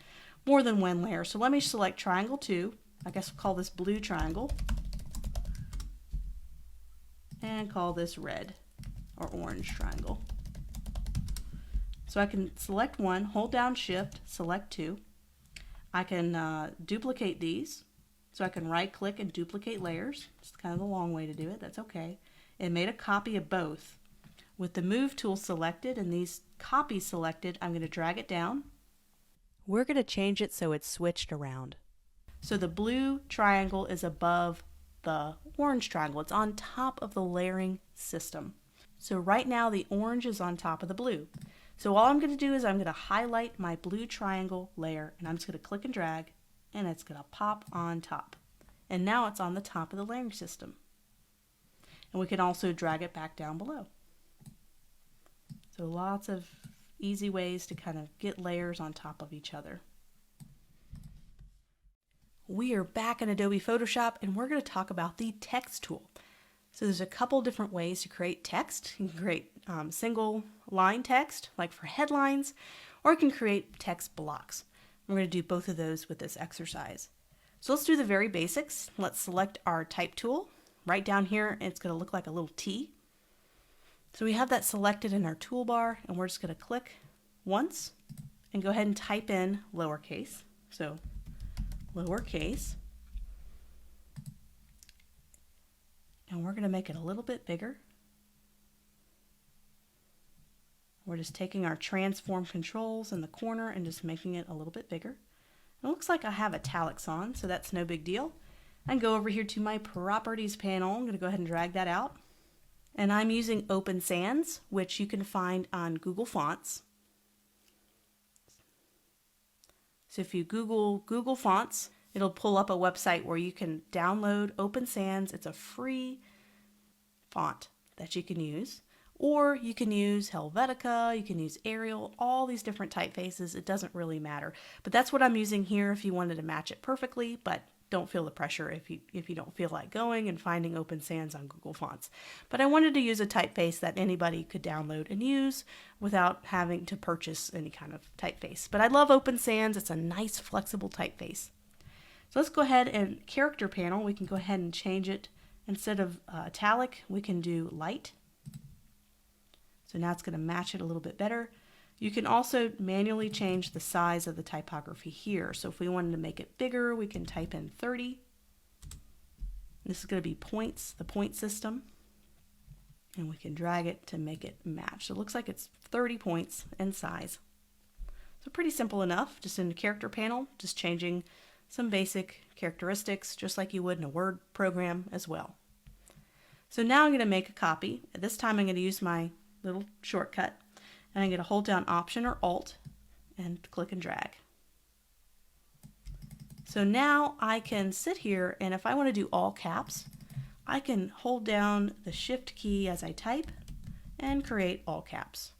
more than one layer. So let me select triangle 2. I guess we'll call this blue triangle. And call this red or orange triangle. So I can select one, hold down Shift, select 2. I can duplicate these. So I can right click and duplicate layers. It's kind of a long way to do it. That's okay. It made a copy of both. With the Move tool selected and these copies selected, I'm going to drag it down. We're going to change it so it's switched around. So the blue triangle is above the orange triangle. It's on top of the layering system. So right now the orange is on top of the blue. So all I'm going to do is I'm going to highlight my blue triangle layer, and I'm just going to click and drag, and it's going to pop on top. And now it's on the top of the layering system. And we can also drag it back down below. So lots of easy ways to kind of get layers on top of each other. We are back in Adobe Photoshop, and we're going to talk about the text tool. So there's a couple different ways to create text. You can create single line text, like for headlines, or you can create text blocks. We're going to do both of those with this exercise. So let's do the very basics. Let's select our type tool. Right down here, it's going to look like a little T. So we have that selected in our toolbar, and we're just going to click once and go ahead and type in lowercase. So lowercase. And we're going to make it a little bit bigger. We're just taking our transform controls in the corner and just making it a little bit bigger. It looks like I have italics on, so that's no big deal. I can go over here to my properties panel. I'm going to go ahead and drag that out. And I'm using Open Sans, which you can find on Google Fonts. So if you Google Fonts, it'll pull up a website where you can download Open Sans. It's a free font that you can use. Or you can use Helvetica, you can use Arial, all these different typefaces. It doesn't really matter. But that's what I'm using here if you wanted to match it perfectly, but don't feel the pressure if you don't feel like going and finding Open Sans on Google Fonts. But I wanted to use a typeface that anybody could download and use without having to purchase any kind of typeface. But I love Open Sans. It's a nice flexible typeface. So let's go ahead and character panel, we can go ahead and change it. Instead of italic, we can do light. So now it's going to match it a little bit better. You can also manually change the size of the typography here. So if we wanted to make it bigger, we can type in 30. This is going to be points, the point system. And we can drag it to make it match. So it looks like it's 30 points in size. So pretty simple enough, just in the character panel, just changing some basic characteristics, just like you would in a Word program as well. So now I'm going to make a copy. At this time I'm going to use my little shortcut, and I'm going to hold down Option or Alt and click and drag. So now I can sit here, and if I want to do all caps, I can hold down the Shift key as I type and create all caps.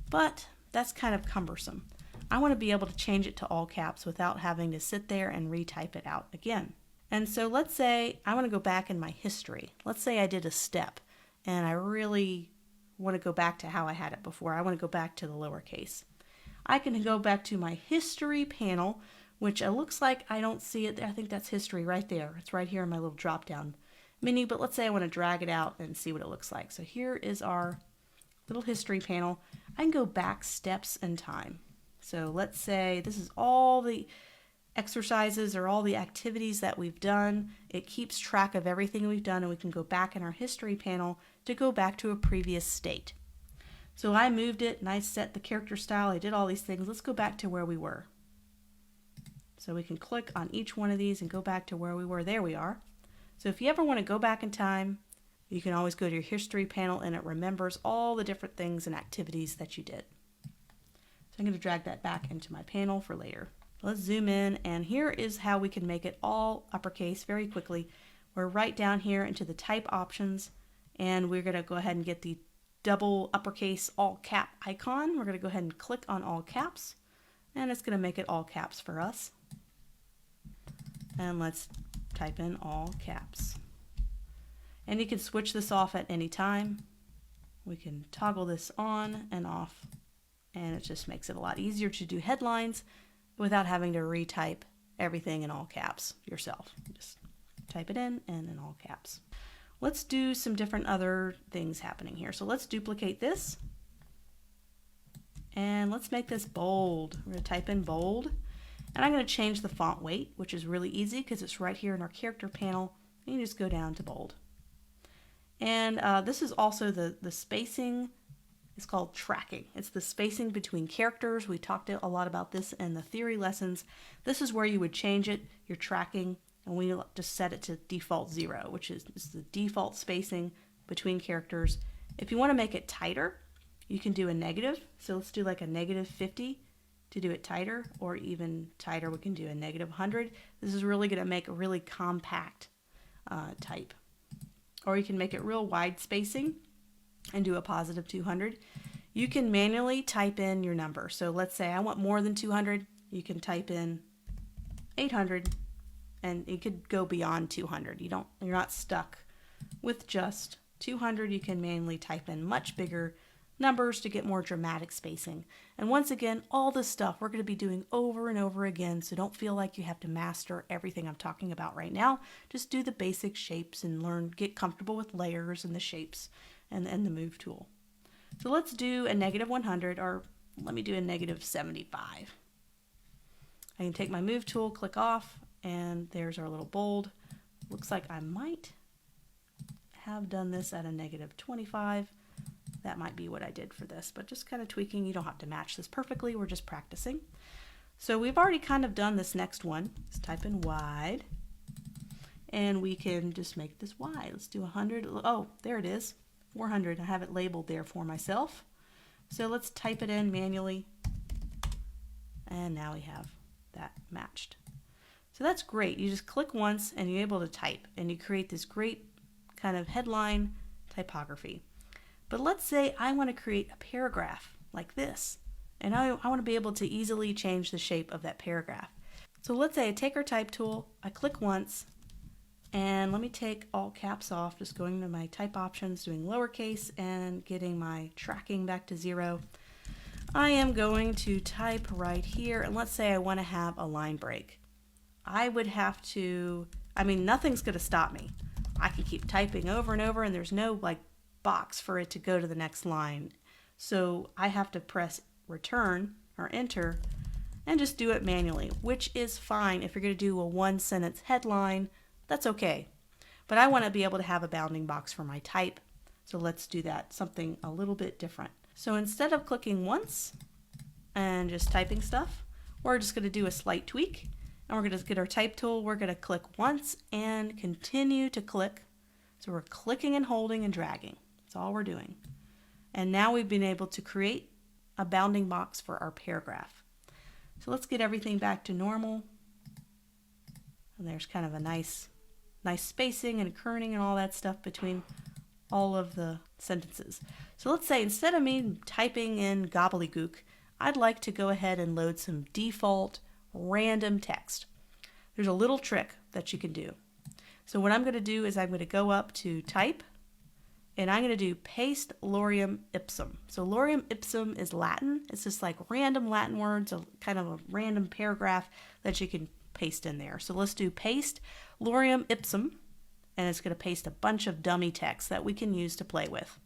But that's kind of cumbersome. I want to be able to change it to all caps without having to sit there and retype it out again. And so let's say I want to go back in my history. Let's say I did a step and I really want to go back to how I had it before. I want to go back to the lowercase. I can go back to my history panel which it looks like I don't see it. I think that's history right there. It's right here in my little drop down menu, but let's say I want to drag it out and see what it looks like. So here is our little history panel. I can go back steps in time. So let's say this is all the exercises or all the activities that we've done. It keeps track of everything we've done, and we can go back in our history panel to go back to a previous state. So I moved it and I set the character style. I did all these things. Let's go back to where we were. So we can click on each one of these and go back to where we were. There we are. So if you ever want to go back in time, you can always go to your history panel and it remembers all the different things and activities that you did. So I'm going to drag that back into my panel for later. Let's zoom in, and here is how we can make it all uppercase very quickly. We're right down here into the type options, and we're going to go ahead and get the double uppercase all cap icon. We're going to go ahead and click on all caps, and it's going to make it all caps for us. And let's type in all caps. And you can switch this off at any time. We can toggle this on and off, and it just makes it a lot easier to do headlines without having to retype everything in all caps yourself. Just type it in and in all caps. Let's do some different other things happening here. So let's duplicate this and let's make this bold. We're going to type in bold, and I'm going to change the font weight, which is really easy because it's right here in our character panel. And you just go down to bold. And this is also the spacing. It's called tracking. It's the spacing between characters. We talked a lot about this in the theory lessons. This is where you would change it, your tracking, and we just set it to default 0, which is the default spacing between characters. If you want to make it tighter, you can do a negative. So let's do like a -50 to do it tighter, or even tighter, we can do a -100. This is really going to make a really compact type. Or you can make it real wide spacing and do a +200. You can manually type in your number. So let's say I want more than 200. You can type in 800, and you could go beyond 200. You're not stuck with just 200. You can manually type in much bigger numbers to get more dramatic spacing. And once again, all this stuff we're going to be doing over and over again, so don't feel like you have to master everything I'm talking about right now. Just do the basic shapes and get comfortable with layers and the shapes and the move tool. So let's do a -100, or let me do a -75. I can take my move tool, click off, and there's our little bold. Looks like I might have done this at a -25. That might be what I did for this, but just kind of tweaking. You don't have to match this perfectly. We're just practicing. So we've already kind of done this next one. Let's type in wide, and we can just make this wide. Let's do 100. Oh, there it is. 400. I have it labeled there for myself. So let's type it in manually. And now we have that matched. So that's great. You just click once and you're able to type, and you create this great kind of headline typography. But let's say I want to create a paragraph like this, and I want to be able to easily change the shape of that paragraph. So let's say I take our type tool, I click once, and let me take all caps off, just going to my type options, doing lowercase, and getting my tracking back to 0. I am going to type right here, and let's say I want to have a line break. I would have to, nothing's going to stop me. I can keep typing over and over, and there's no box for it to go to the next line. So I have to press return or enter and just do it manually, which is fine if you're going to do a 1-sentence headline. That's okay. But I want to be able to have a bounding box for my type. So let's do that, something a little bit different. So instead of clicking once and just typing stuff, we're just going to do a slight tweak, and we're going to get our type tool. We're going to click once and continue to click. So we're clicking and holding and dragging. That's all we're doing. And now we've been able to create a bounding box for our paragraph. So let's get everything back to normal. And there's kind of a nice spacing and kerning and all that stuff between all of the sentences. So let's say instead of me typing in gobbledygook, I'd like to go ahead and load some default random text. There's a little trick that you can do. So what I'm going to do is I'm going to go up to type, And I'm going to do paste lorem ipsum. So lorem ipsum is Latin. It's just like random Latin words, a kind of a random paragraph that you can paste in there. So let's do paste lorem ipsum, and it's going to paste a bunch of dummy text that we can use to play with.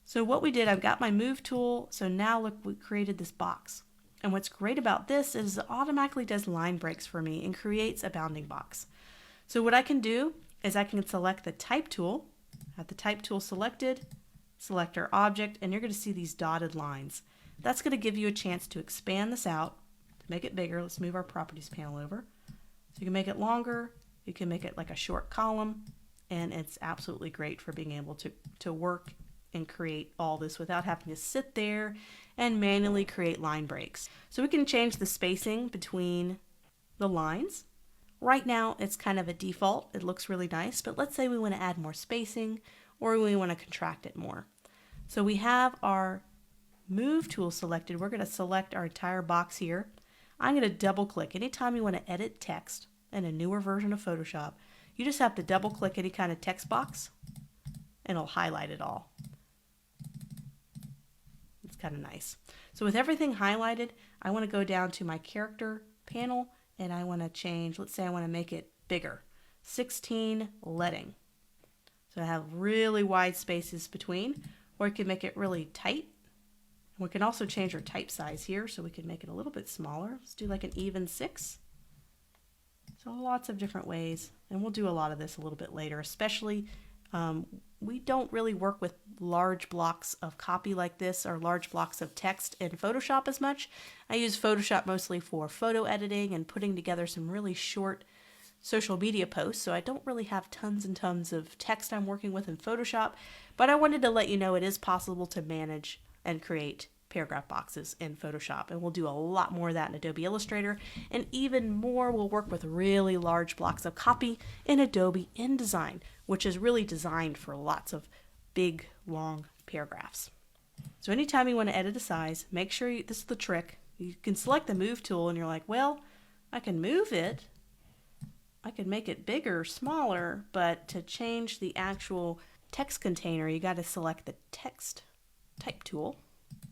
So what we did, I've got my move tool. So now look, we created this box. And what's great about this is it automatically does line breaks for me and creates a bounding box. So what I can do is I can select the type tool, have the type tool selected, select our object, and you're going to see these dotted lines. That's going to give you a chance to expand this out, to make it bigger. Let's move our properties panel over. So you can make it longer, you can make it like a short column, and it's absolutely great for being able to work and create all this without having to sit there and manually create line breaks. So we can change the spacing between the lines. Right now it's kind of a default, it looks really nice, but let's say we want to add more spacing or we want to contract it more. So we have our move tool selected. We're going to select our entire box here. I'm going to double click. Anytime you want to edit text in a newer version of Photoshop, you just have to double click any kind of text box and it'll highlight it all. It's kind of nice. So with everything highlighted, I want to go down to my character panel and I want to change, let's say I want to make it bigger, 16 leading. So I have really wide spaces between, or you can make it really tight. We can also change our type size here, so we can make it a little bit smaller. Let's do like an even 6. So lots of different ways, and we'll do a lot of this a little bit later, especially we don't really work with large blocks of copy like this or large blocks of text in Photoshop as much. I use Photoshop mostly for photo editing and putting together some really short social media posts, so I don't really have tons and tons of text I'm working with in Photoshop, but I wanted to let you know it is possible to manage and create paragraph boxes in Photoshop, and we'll do a lot more of that in Adobe Illustrator, and even more we'll work with really large blocks of copy in Adobe InDesign, which is really designed for lots of big long paragraphs. So anytime you want to edit a size, make sure this is the trick. You can select the move tool and you're like, well, I can move it, I can make it bigger, smaller, but to change the actual text container you got to select the text type tool,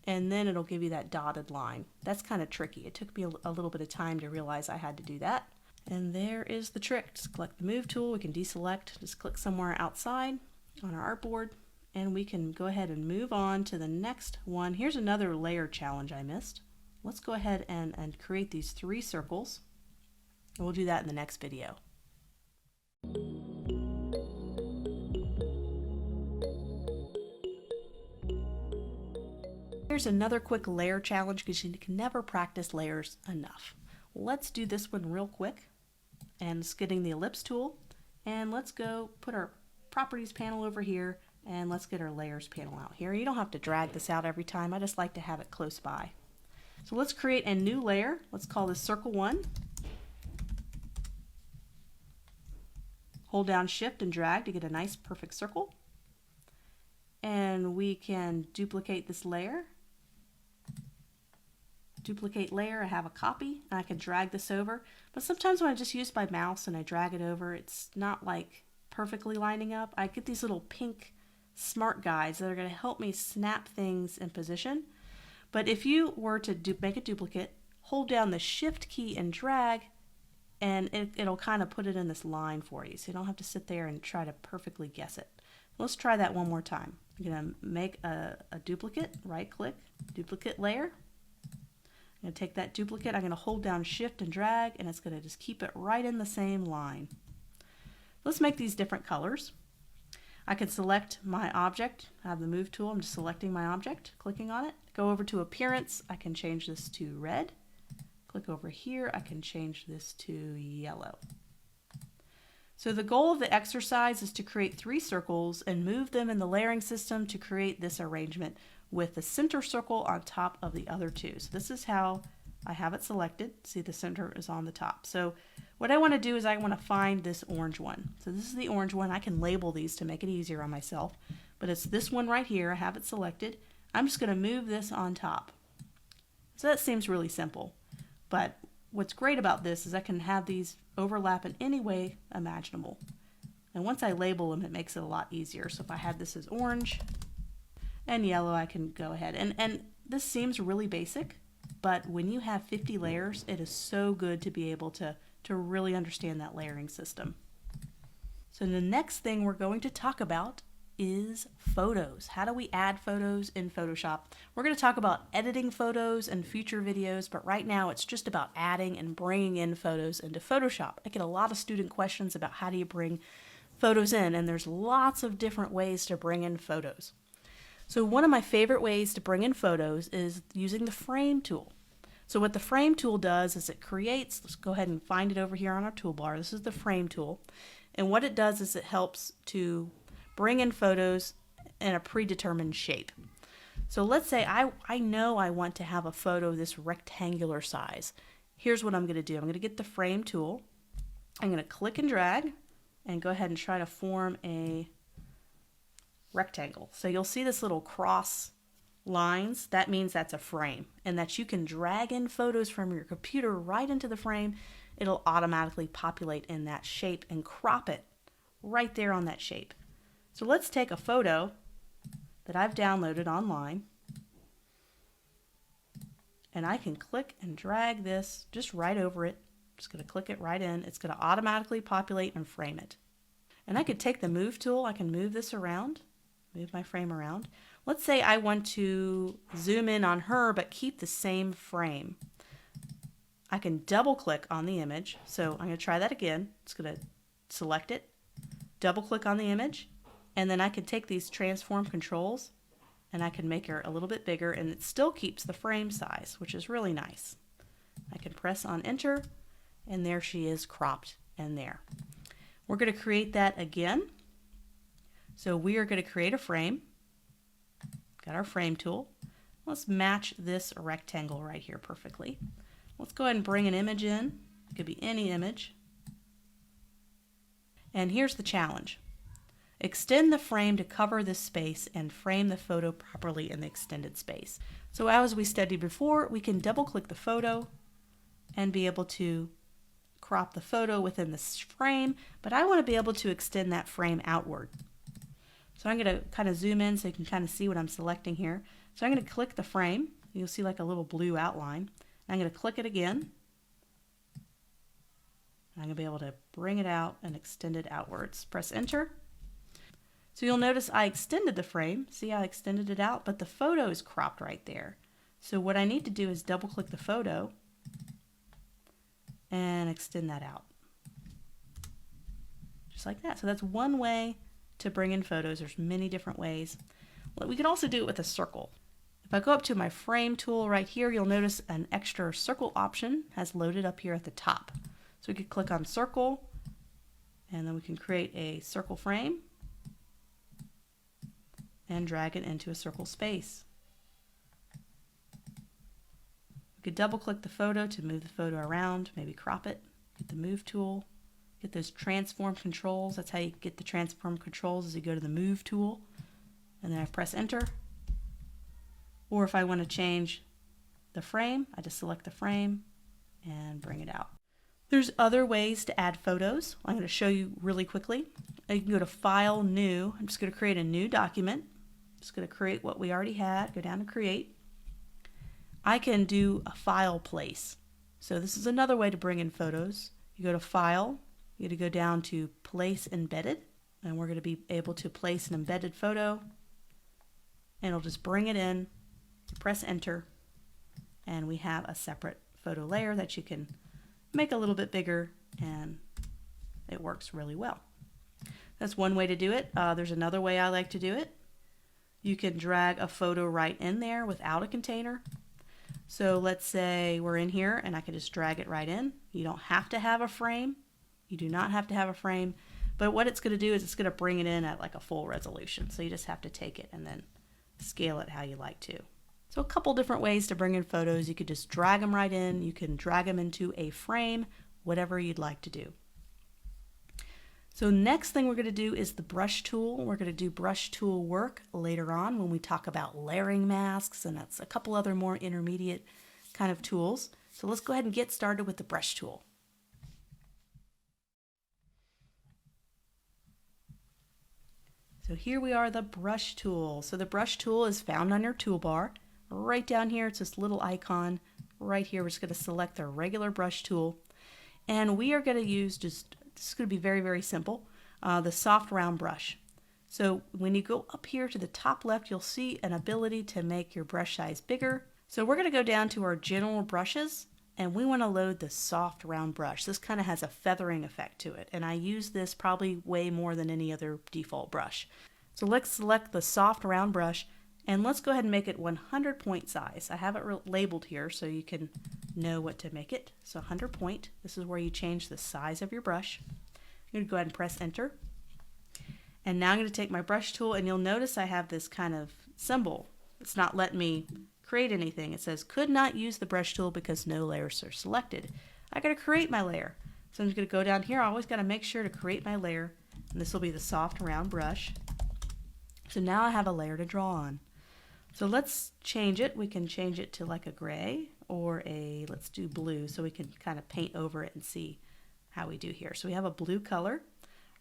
and then it'll give you that dotted line. That's kind of tricky. It took me a little bit of time to realize I had to do that. And there is the trick. Just click the move tool. We can deselect. Just click somewhere outside on our artboard, and we can go ahead and move on to the next one. Here's another layer challenge I missed. Let's go ahead and create these 3 circles. And we'll do that in the next video. Here's another quick layer challenge because you can never practice layers enough. Let's do this one real quick. And it's getting the ellipse tool. And let's go put our properties panel over here, and let's get our layers panel out here. You don't have to drag this out every time. I just like to have it close by. So let's create a new layer. Let's call this circle 1. Hold down shift and drag to get a nice perfect circle. And we can duplicate this layer. Duplicate layer, I have a copy, and I can drag this over. But sometimes when I just use my mouse and I drag it over, it's not like perfectly lining up. I get these little pink smart guides that are going to help me snap things in position. But if you were to make a duplicate, hold down the shift key and drag, and it'll kind of put it in this line for you. So you don't have to sit there and try to perfectly guess it. Let's try that one more time. I'm going to make a duplicate, right click, duplicate layer. I'm going to take that duplicate, I'm going to hold down shift and drag, and it's going to just keep it right in the same line. Let's make these different colors. I can select my object. I have the move tool. I'm just selecting my object, clicking on it. Go over to appearance. I can change this to red. Click over here. I can change this to yellow. So the goal of the exercise is to create 3 circles and move them in the layering system to create this arrangement with the center circle on top of the other 2. So this is how I have it selected. See, the center is on the top. So what I want to do is I want to find this orange one. So this is the orange one. I can label these to make it easier on myself, but it's this one right here. I have it selected. I'm just going to move this on top. So that seems really simple, but what's great about this is I can have these overlap in any way imaginable. And once I label them, it makes it a lot easier. So if I had this as orange and yellow, I can go ahead. And this seems really basic, but when you have 50 layers, it is so good to be able to really understand that layering system. So the next thing we're going to talk about is photos. How do we add photos in Photoshop? We're going to talk about editing photos in future videos, but right now it's just about adding and bringing in photos into Photoshop. I get a lot of student questions about how do you bring photos in, and there's lots of different ways to bring in photos. So one of my favorite ways to bring in photos is using the frame tool. So what the frame tool does is it creates, let's go ahead and find it over here on our toolbar. This is the frame tool. And what it does is it helps to bring in photos in a predetermined shape. So let's say I know I want to have a photo this rectangular size. Here's what I'm going to do. I'm going to get the frame tool. I'm going to click and drag and go ahead and try to form a rectangle. So you'll see this little cross lines. That means that's a frame, and that you can drag in photos from your computer right into the frame. It'll automatically populate in that shape and crop it right there on that shape. So let's take a photo that I've downloaded online, and I can click and drag this just right over it. Just going to click it right in. It's going to automatically populate and frame it. And I could take the move tool. I can move this around, move my frame around. Let's say I want to zoom in on her but keep the same frame. I can double click on the image. So I'm going to try that again. It's going to select it, double click on the image, and then I can take these transform controls and I can make her a little bit bigger, and it still keeps the frame size, which is really nice. I can press on enter, and there she is cropped in there. We're going to create that again. So we are going to create a frame. Got our frame tool. Let's match this rectangle right here perfectly. Let's go ahead and bring an image in. It could be any image. And here's the challenge. Extend the frame to cover this space and frame the photo properly in the extended space. So as we studied before, we can double click the photo and be able to crop the photo within this frame, but I want to be able to extend that frame outward. So I'm going to kind of zoom in so you can kind of see what I'm selecting here. So I'm going to click the frame. You'll see like a little blue outline. I'm going to click it again. I'm going to be able to bring it out and extend it outwards. Press enter. So you'll notice I extended the frame. See how I extended it out? But the photo is cropped right there. So what I need to do is double click the photo and extend that out. Just like that. So that's one way to bring in photos. There's many different ways. We can also do it with a circle. If I go up to my frame tool right here, you'll notice an extra circle option has loaded up here at the top. So we could click on circle, and then we can create a circle frame and drag it into a circle space. We could double click the photo to move the photo around, maybe crop it, get the move tool, get those transform controls. That's how you get the transform controls, as you go to the move tool, and then I press enter. Or if I want to change the frame, I just select the frame and bring it out. There's other ways to add photos. I'm going to show you really quickly. You can go to File, New. I'm just going to create a new document. I'm just going to create what we already had. Go down to Create. I can do a file place. So this is another way to bring in photos. You go to File. You're going to go down to Place Embedded. And we're going to be able to place an embedded photo. And it'll just bring it in. Press enter. And we have a separate photo layer that you can make a little bit bigger, and it works really well. That's one way to do it. There's another way I like to do it. You can drag a photo right in there without a container. So let's say we're in here and I can just drag it right in. You don't have to have a frame. You do not have to have a frame, but what it's going to do is it's going to bring it in at like a full resolution. So you just have to take it and then scale it how you like to. So a couple different ways to bring in photos. You could just drag them right in. You can drag them into a frame, whatever you'd like to do. So next thing we're going to do is the brush tool. We're going to do brush tool work later on when we talk about layering masks, and that's a couple other more intermediate kind of tools. So let's go ahead and get started with the brush tool. So here we are, the brush tool. So the brush tool is found on your toolbar. Right down here, it's this little icon. Right here, we're just going to select the regular brush tool. And we are going to use this is going to be very, very simple, the soft round brush. So when you go up here to the top left, you'll see an ability to make your brush size bigger. So we're going to go down to our general brushes, and we want to load the soft round brush. This kind of has a feathering effect to it, and I use this probably way more than any other default brush. So let's select the soft round brush, and let's go ahead and make it 100 point size. I have it labeled here so you can know what to make it. So 100 point, this is where you change the size of your brush. I'm going to go ahead and press enter. And now I'm going to take my brush tool, and you'll notice I have this kind of symbol. It's not letting me create anything. It says could not use the brush tool because no layers are selected. I got to create my layer. So I'm just going to go down here. I always got to make sure to create my layer, and this will be the soft round brush. So now I have a layer to draw on. So let's change it. We can change it to like a gray or a, let's do blue so we can kind of paint over it and see how we do here. So we have a blue color.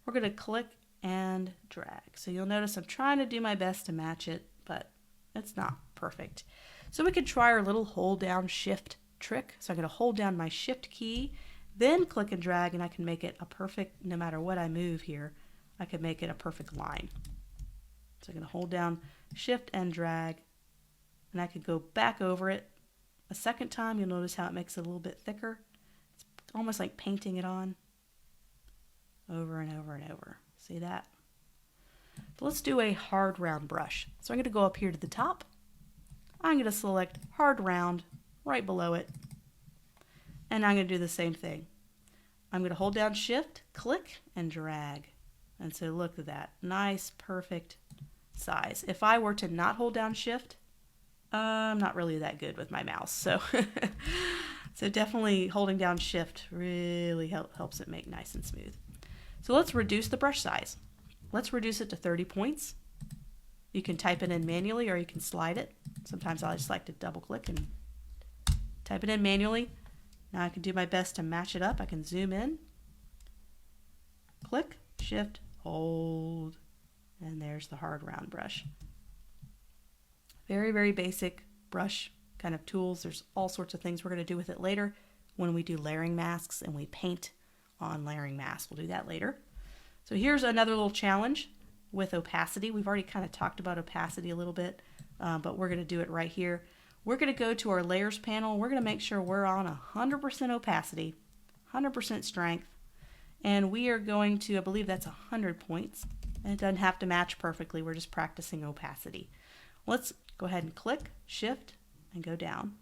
We're going to click and drag. So you'll notice I'm trying to do my best to match it, but it's not perfect. So we could try our little hold down shift trick. So I'm going to hold down my shift key, then click and drag, and I can make it a perfect, no matter what I move here, I can make it a perfect line. So I'm going to hold down shift and drag, and I could go back over it a second time. You'll notice how it makes it a little bit thicker. It's almost like painting it on over and over and over. See that? So let's do a hard round brush. So I'm going to go up here to the top. I'm going to select hard round right below it, and I'm going to do the same thing. I'm going to hold down shift, click, and drag. And so look at that. Nice, perfect size. If I were to not hold down shift, I'm not really that good with my mouse. So, so definitely holding down shift really helps it make nice and smooth. So let's reduce the brush size. Let's reduce it to 30 points. You can type it in manually or you can slide it. Sometimes I just like to double click and type it in manually. Now I can do my best to match it up. I can zoom in, click, shift, hold, and there's the hard round brush. Very, very basic brush kind of tools. There's all sorts of things we're going to do with it later when we do layering masks and we paint on layering masks. We'll do that later. So here's another little challenge with opacity. We've already kind of talked about opacity a little bit, but we're going to do it right here. We're going to go to our layers panel. We're going to make sure we're on 100% opacity, 100% strength, and we are going to, I believe that's 100 points. And it doesn't have to match perfectly. We're just practicing opacity. Let's go ahead and click, shift, and go down.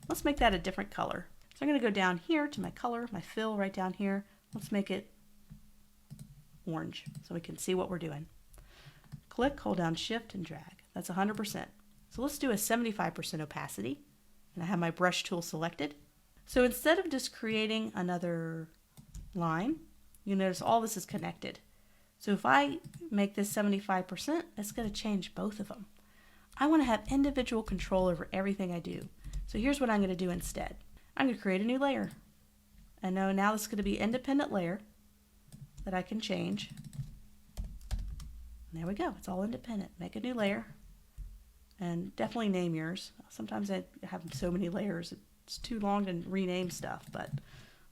Let's make that a different color. So I'm going to go down here to my color, my fill right down here. Let's make it orange so we can see what we're doing. Click, hold down shift, and drag. That's 100%. So let's do a 75% opacity. And I have my brush tool selected. So instead of just creating another line, you notice all this is connected. So if I make this 75%, it's going to change both of them. I want to have individual control over everything I do. So here's what I'm going to do instead. I'm going to create a new layer. And now this is going to be an independent layer that I can change. And there we go. It's all independent. Make a new layer. And definitely name yours. Sometimes I have so many layers, it's too long to rename stuff, but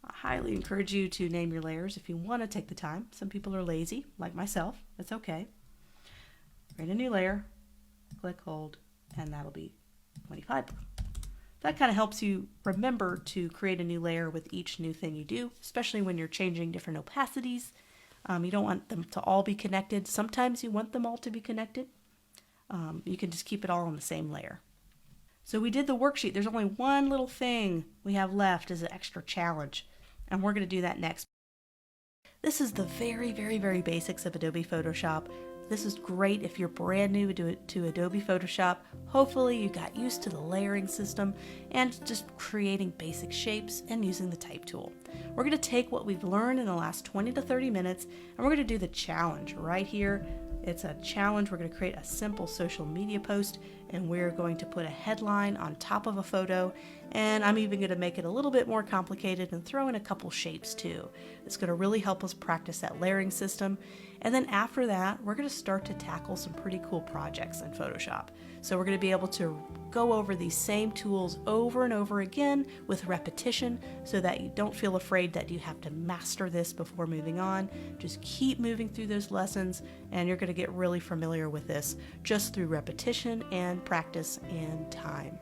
I highly encourage you to name your layers if you want to take the time. Some people are lazy, like myself. That's okay. Create a new layer, click, hold, and that'll be 25. That kind of helps you remember to create a new layer with each new thing you do, especially when you're changing different opacities. You don't want them to all be connected. Sometimes you want them all to be connected. You can just keep it all on the same layer. So we did the worksheet. There's only one little thing we have left as an extra challenge, and we're going to do that next. This is the very, very, very basics of Adobe Photoshop. This is great if you're brand new to Adobe Photoshop. Hopefully you got used to the layering system and just creating basic shapes and using the type tool. We're going to take what we've learned in the last 20 to 30 minutes and we're going to do the challenge right here It's a challenge. We're going to create a simple social media post, and we're going to put a headline on top of a photo, and I'm even going to make it a little bit more complicated and throw in a couple shapes too. It's going to really help us practice that layering system. And then after that, we're going to start to tackle some pretty cool projects in Photoshop. So we're going to be able to go over these same tools over and over again with repetition so that you don't feel afraid that you have to master this before moving on. Just keep moving through those lessons, and you're going to get really familiar with this just through repetition and practice and time.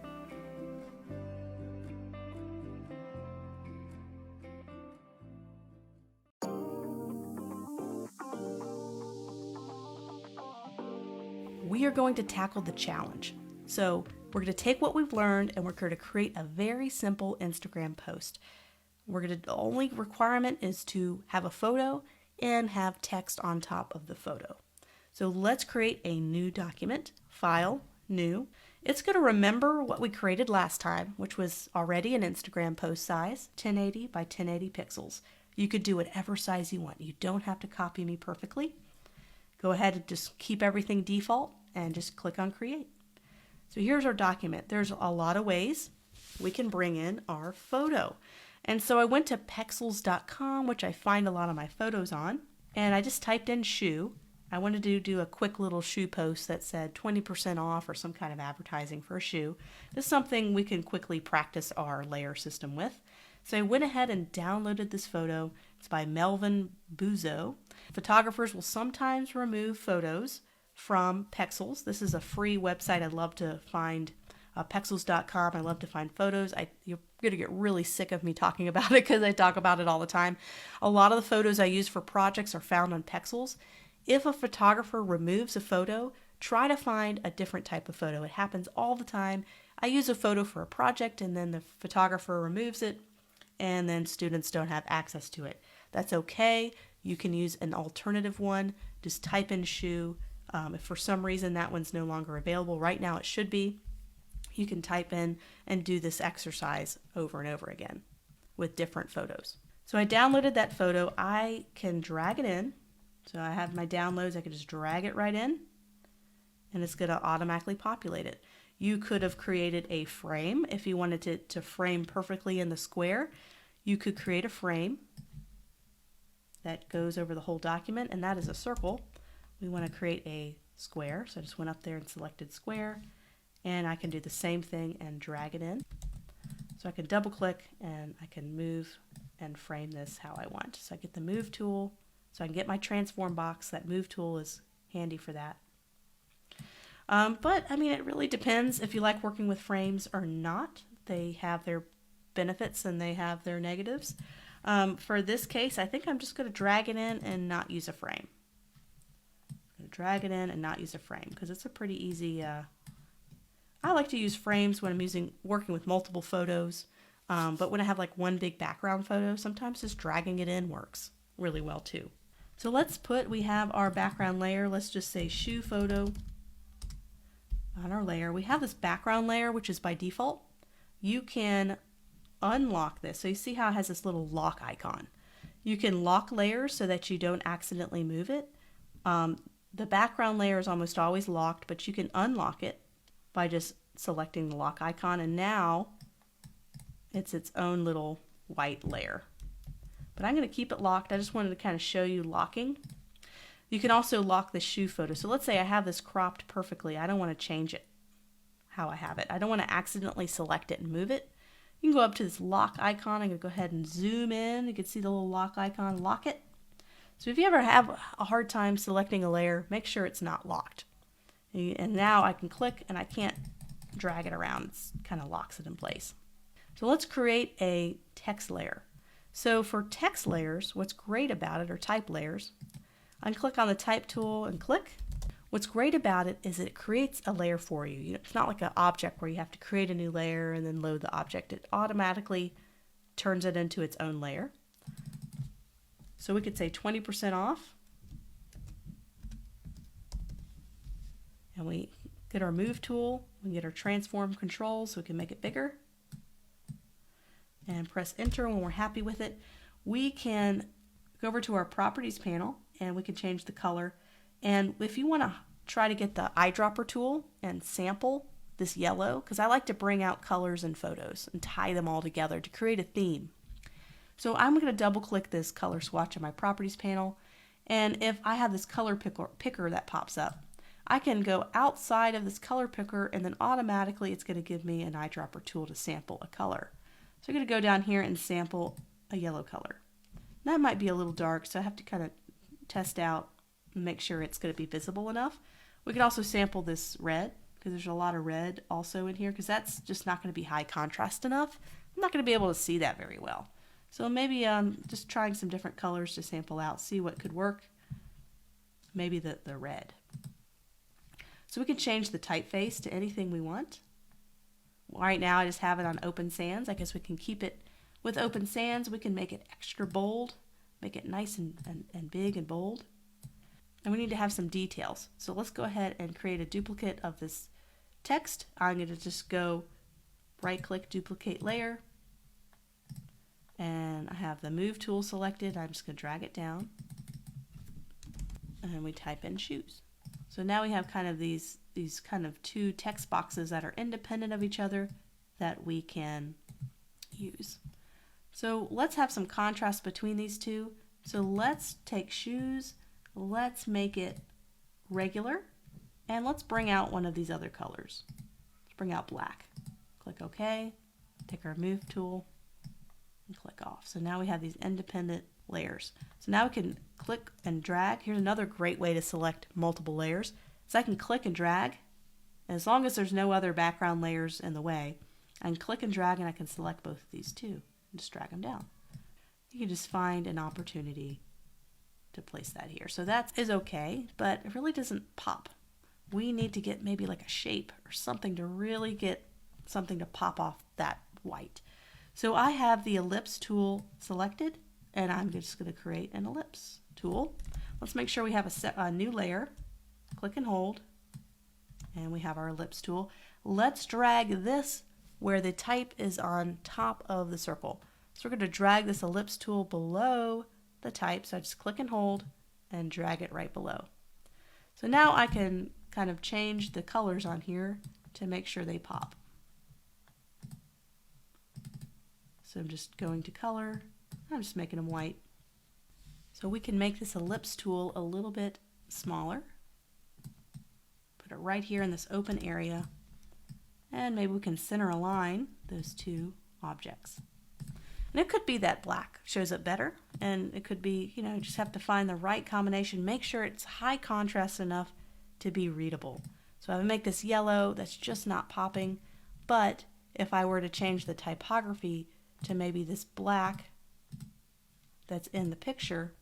We are going to tackle the challenge. So we're going to take what we've learned and we're going to create a very simple Instagram post. The only requirement is to have a photo and have text on top of the photo. So let's create a new document, File, New. It's going to remember what we created last time, which was already an Instagram post size, 1080 by 1080 pixels. You could do whatever size you want. You don't have to copy me perfectly. Go ahead and just keep everything default and just click on Create. So here's our document. There's a lot of ways we can bring in our photo. And so I went to pexels.com, which I find a lot of my photos on, and I just typed in shoe. I wanted to do a quick little shoe post that said 20% off or some kind of advertising for a shoe. This is something we can quickly practice our layer system with. So I went ahead and downloaded this photo. It's by Melvin Buzo. Photographers will sometimes remove photos from Pexels. This is a free website. I love to find Pexels.com. I love to find photos. You're going to get really sick of me talking about it because I talk about it all the time. A lot of the photos I use for projects are found on Pexels. If a photographer removes a photo, try to find a different type of photo. It happens all the time. I use a photo for a project and then the photographer removes it and then students don't have access to it. That's okay. You can use an alternative one. Just type in shoe. If for some reason that one's no longer available, right now it should be, you can type in and do this exercise over and over again with different photos. So I downloaded that photo. I can drag it in. So I have my downloads. I can just drag it right in and it's going to automatically populate it. You could have created a frame if you wanted it to frame perfectly in the square. You could create a frame that goes over the whole document, and that is a circle. We want to create a square, so I just went up there and selected square, and I can do the same thing and drag it in. So I can double click and I can move and frame this how I want. So I get the move tool, so I can get my transform box. That move tool is handy for that. But I mean, it really depends if you like working with frames or not. They have their benefits and they have their negatives. For this case, I think I'm just going to drag it in and not use a frame. Drag it in and not use a frame because it's a pretty easy. I like to use frames when I'm working with multiple photos, but when I have like one big background photo, sometimes just dragging it in works really well too. So we have our background layer. Let's just say shoe photo on our layer. We have this background layer, which is by default. You can unlock this. So you see how it has this little lock icon. You can lock layers so that you don't accidentally move it. The background layer is almost always locked, but you can unlock it by just selecting the lock icon, and now it's its own little white layer. But I'm going to keep it locked. I just wanted to kind of show you locking. You can also lock the shoe photo. So let's say I have this cropped perfectly. I don't want to change it how I have it. I don't want to accidentally select it and move it. You can go up to this lock icon. I'm going to go ahead and zoom in. You can see the little lock icon, lock it. So if you ever have a hard time selecting a layer, make sure it's not locked. And now I can click and I can't drag it around. It kind of locks it in place. So let's create a text layer. So for text layers, what's great about it, or type layers, I can click on the type tool and click. What's great about it is it creates a layer for you. It's not like an object where you have to create a new layer and then load the object. It automatically turns it into its own layer. So we could say 20% off. And we get our move tool, we get our transform control so we can make it bigger. And press enter when we're happy with it. We can go over to our properties panel and we can change the color. And if you want to try to get the eyedropper tool and sample this yellow, because I like to bring out colors in photos and tie them all together to create a theme. So I'm going to double click this color swatch on my properties panel, and if I have this color picker that pops up, I can go outside of this color picker and then automatically it's going to give me an eyedropper tool to sample a color. So I'm going to go down here and sample a yellow color. That might be a little dark, so I have to kind of test out and make sure it's going to be visible enough. We can also sample this red, because there's a lot of red also in here, because that's just not going to be high contrast enough. I'm not going to be able to see that very well. So maybe just trying some different colors to sample out, see what could work. Maybe the red. So we can change the typeface to anything we want. Right now I just have it on Open Sans. I guess we can keep it with Open Sans. We can make it extra bold, make it nice and big and bold. And we need to have some details. So let's go ahead and create a duplicate of this text. I'm going to just go right click, duplicate layer. And I have the move tool selected. I'm just going to drag it down. And we type in shoes. So now we have kind of these kind of two text boxes that are independent of each other that we can use. So let's have some contrast between these two. So let's take shoes, let's make it regular, and let's bring out one of these other colors. Let's bring out black. Click OK, take our move tool, and click off. So now we have these independent layers. So now we can click and drag. Here's another great way to select multiple layers. So I can click and drag, and as long as there's no other background layers in the way, I can click and drag and I can select both of these too and just drag them down. You can just find an opportunity to place that here. So that is okay, but it really doesn't pop. We need to get maybe like a shape or something to really get something to pop off that white. So I have the ellipse tool selected, and I'm just going to create an ellipse tool. Let's make sure we have a new layer. Click and hold, and we have our ellipse tool. Let's drag this where the type is on top of the circle. So we're going to drag this ellipse tool below the type. So I just click and hold and drag it right below. So now I can kind of change the colors on here to make sure they pop. So I'm just going to color. I'm just making them white. So we can make this ellipse tool a little bit smaller. Put it right here in this open area. And maybe we can center align those two objects. And it could be that black shows up better. And it could be, you know, just have to find the right combination. Make sure it's high contrast enough to be readable. So I would make this yellow, that's just not popping. But if I were to change the typography to maybe this black that's in the picture,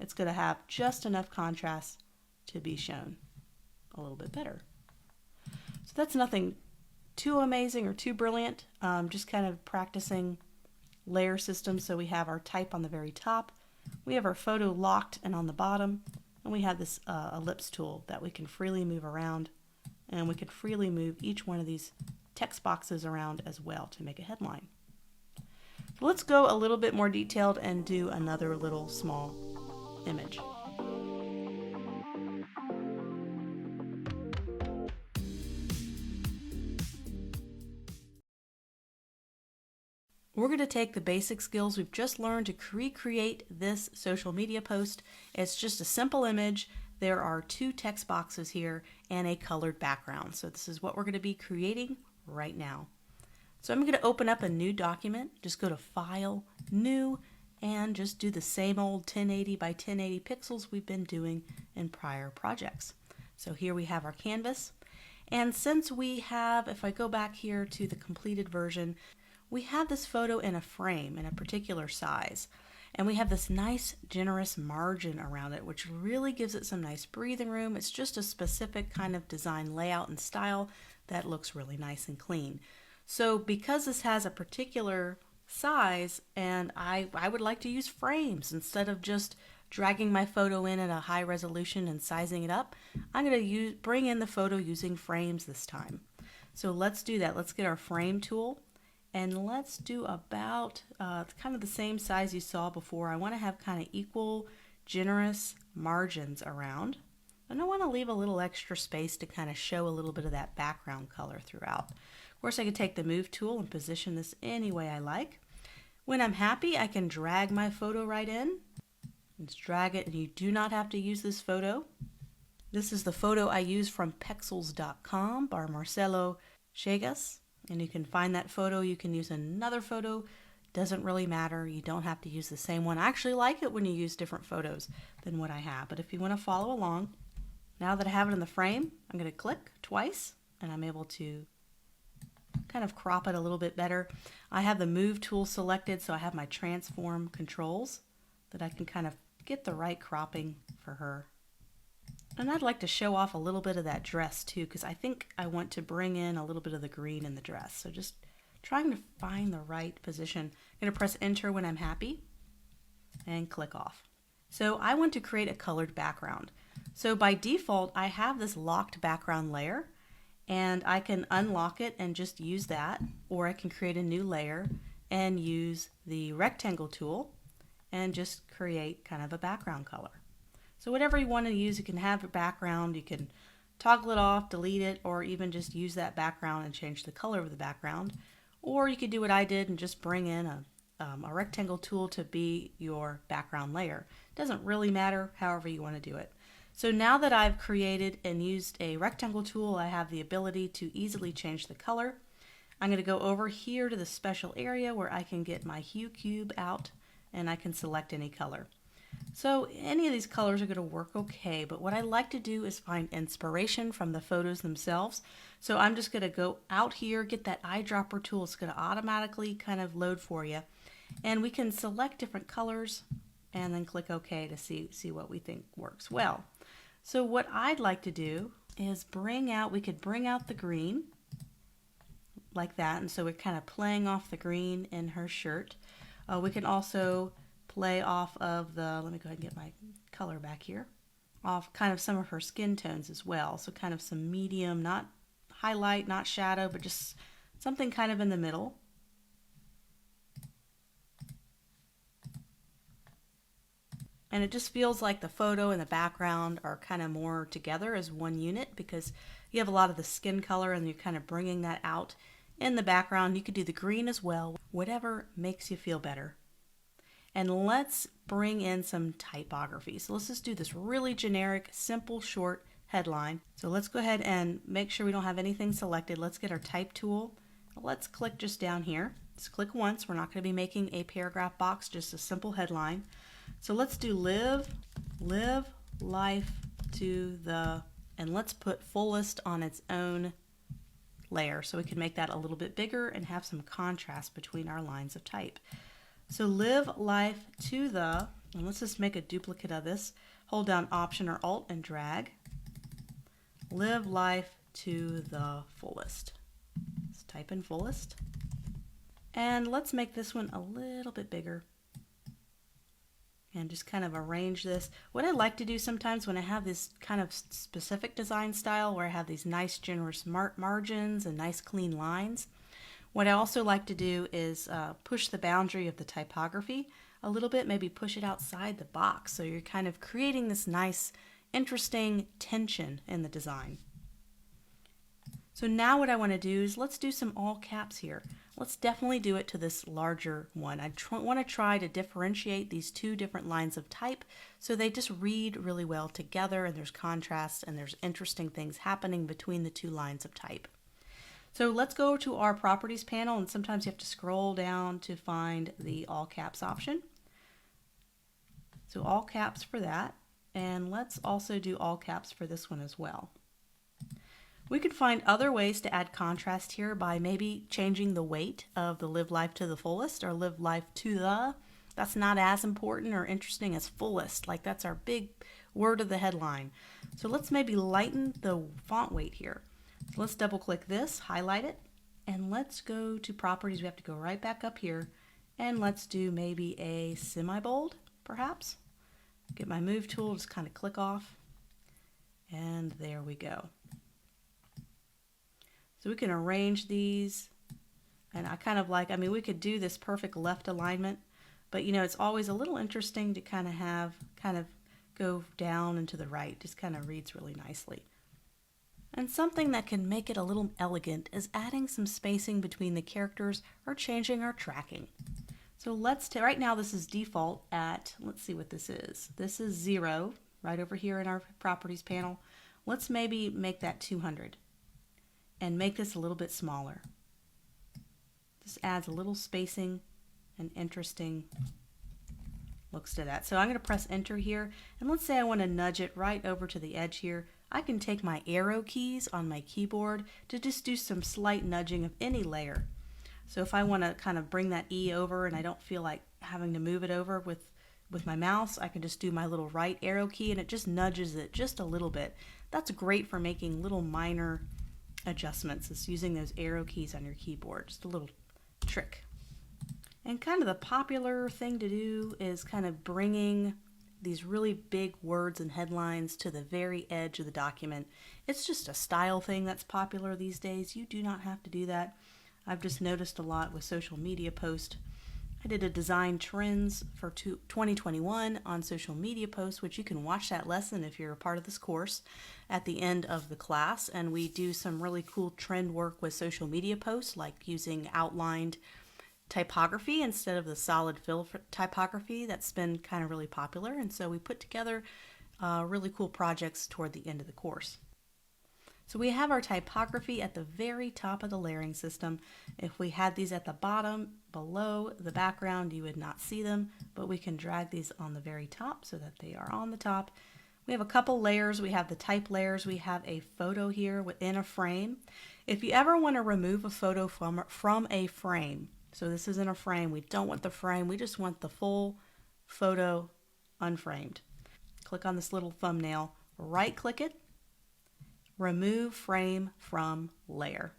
it's going to have just enough contrast to be shown a little bit better. So that's nothing too amazing or too brilliant, just kind of practicing layer systems. So we have our type on the very top, we have our photo locked and on the bottom, and we have this ellipse tool that we can freely move around, and we can freely move each one of these text boxes around as well to make a headline. So let's go a little bit more detailed and do another little small image. We're going to take the basic skills we've just learned to recreate this social media post. It's just a simple image. There are two text boxes here and a colored background. So this is what we're going to be creating right now. So I'm going to open up a new document. Just go to File, New, and just do the same old 1080 by 1080 pixels we've been doing in prior projects. So here we have our canvas. And since we have, if I go back here to the completed version, we have this photo in a frame in a particular size. And we have this nice, generous margin around it, which really gives it some nice breathing room. It's just a specific kind of design layout and style that looks really nice and clean. So because this has a particular size, and I would like to use frames instead of just dragging my photo in at a high resolution and sizing it up, I'm going to bring in the photo using frames this time. So let's do that. Let's get our frame tool, and let's do about kind of the same size you saw before. I want to have kind of equal, generous margins around. And I want to leave a little extra space to kind of show a little bit of that background color throughout. Of course, I can take the Move tool and position this any way I like. When I'm happy, I can drag my photo right in. Just drag it, and you do not have to use this photo. This is the photo I use from pexels.com by Marcelo Chagas. And you can find that photo. You can use another photo. Doesn't really matter. You don't have to use the same one. I actually like it when you use different photos than what I have. But if you want to follow along, now that I have it in the frame, I'm going to click twice, and I'm able to kind of crop it a little bit better. I have the Move tool selected, so I have my transform controls that I can kind of get the right cropping for her. And I'd like to show off a little bit of that dress too, because I think I want to bring in a little bit of the green in the dress. So just trying to find the right position. I'm going to press enter when I'm happy and click off. So I want to create a colored background. So by default, I have this locked background layer, and I can unlock it and just use that, or I can create a new layer and use the rectangle tool and just create kind of a background color. So whatever you want to use, you can have a background, you can toggle it off, delete it, or even just use that background and change the color of the background. Or you could do what I did and just bring in a rectangle tool to be your background layer. It doesn't really matter, however you want to do it. So now that I've created and used a rectangle tool, I have the ability to easily change the color. I'm going to go over here to the special area where I can get my hue cube out, and I can select any color. So any of these colors are going to work okay, but what I like to do is find inspiration from the photos themselves. So I'm just going to go out here, get that eyedropper tool. It's going to automatically kind of load for you, and we can select different colors and then click OK to see what we think works well. So what I'd like to do is we could bring out the green like that, and so we're kind of playing off the green in her shirt. We can also play off of let me go ahead and get my color back here, off kind of some of her skin tones as well. So kind of some medium, not highlight, not shadow, but just something kind of in the middle. And it just feels like the photo and the background are kind of more together as one unit, because you have a lot of the skin color and you're kind of bringing that out in the background. You could do the green as well, whatever makes you feel better. And let's bring in some typography. So let's just do this really generic, simple, short headline. So let's go ahead and make sure we don't have anything selected. Let's get our type tool. Let's click just down here. Just click once. We're not going to be making a paragraph box, just a simple headline. So let's do live life to the, and let's put fullest on its own layer so we can make that a little bit bigger and have some contrast between our lines of type. So live life to the, and let's just make a duplicate of this. Hold down Option or Alt and drag. Live life to the fullest. Let's type in fullest. And let's make this one a little bit bigger. And just kind of arrange this. What I like to do sometimes when I have this kind of specific design style where I have these nice generous margins and nice clean lines, what I also like to do is push the boundary of the typography a little bit, maybe push it outside the box. So you're kind of creating this nice, interesting tension in the design. So now what I want to do is let's do some all caps here. Let's definitely do it to this larger one. I want to try to differentiate these two different lines of type so they just read really well together, and there's contrast and there's interesting things happening between the two lines of type. So let's go to our properties panel, and sometimes you have to scroll down to find the all caps option. So all caps for that, and let's also do all caps for this one as well. We could find other ways to add contrast here by maybe changing the weight of the live life to the fullest or live life to the. That's not as important or interesting as fullest. Like that's our big word of the headline. So let's maybe lighten the font weight here. So let's double click this, highlight it, and let's go to properties. We have to go right back up here, and let's do maybe a semi-bold perhaps. Get my move tool, just kind of click off, and there we go. So we can arrange these, and I kind of like, we could do this perfect left alignment, but it's always a little interesting to kind of have go down and to the right. Just kind of reads really nicely. And something that can make it a little elegant is adding some spacing between the characters or changing our tracking. So right now this is default at, let's see what this is. This is 0 right over here in our properties panel. Let's maybe make that 200 and make this a little bit smaller. This adds a little spacing and interesting looks to that. So I'm going to press enter here, and let's say I want to nudge it right over to the edge here. I can take my arrow keys on my keyboard to just do some slight nudging of any layer. So if I want to kind of bring that E over and I don't feel like having to move it over with my mouse, I can just do my little right arrow key and it just nudges it just a little bit. That's great for making little minor adjustments. It's using those arrow keys on your keyboard, just a little trick. And kind of the popular thing to do is kind of bringing these really big words and headlines to the very edge of the document. It's just a style thing that's popular these days. You do not have to do that. I've just noticed a lot with social media posts. I did a design trends for 2021 on social media posts, which you can watch that lesson if you're a part of this course at the end of the class. And we do some really cool trend work with social media posts, like using outlined typography instead of the solid fill typography that's been kind of really popular. And so we put together really cool projects toward the end of the course. So we have our typography at the very top of the layering system. If we had these at the bottom below the background, you would not see them, but we can drag these on the very top so that they are on the top. We have a couple layers. We have the type layers. We have a photo here within a frame. If you ever want to remove a photo from a frame, so this isn't a frame, we don't want the frame, we just want the full photo unframed. Click on this little thumbnail, right click it, remove frame from layer.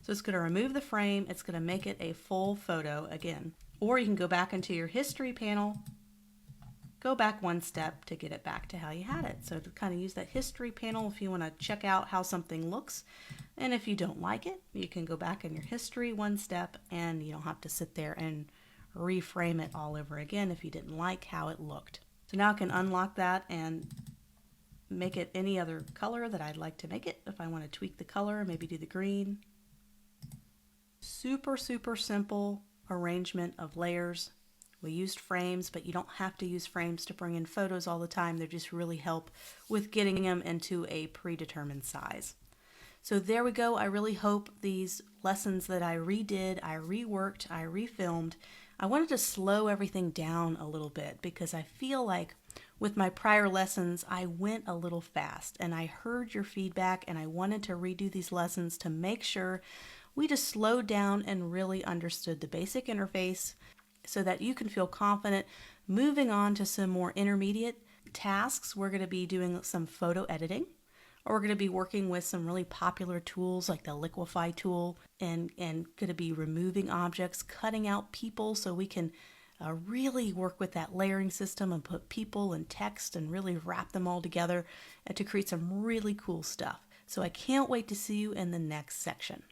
So it's going to remove the frame, it's going to make it a full photo again. Or you can go back into your history panel, go back one step to get it back to how you had it. So to kind of use that history panel if you want to check out how something looks. And if you don't like it, you can go back in your history one step and you don't have to sit there and reframe it all over again if you didn't like how it looked. So now I can unlock that and make it any other color that I'd like to make it. If I want to tweak the color, maybe do the green. Super, super simple arrangement of layers. We used frames, but you don't have to use frames to bring in photos all the time. They just really help with getting them into a predetermined size. So there we go. I really hope these lessons that I redid, I reworked, I refilmed, I wanted to slow everything down a little bit because I feel like with my prior lessons, I went a little fast and I heard your feedback and I wanted to redo these lessons to make sure we just slowed down and really understood the basic interface so that you can feel confident moving on to some more intermediate tasks. We're going to be doing some photo editing, or we're going to be working with some really popular tools like the liquify tool and going to be removing objects, cutting out people so we can really work with that layering system and put people and text and really wrap them all together to create some really cool stuff. So I can't wait to see you in the next section.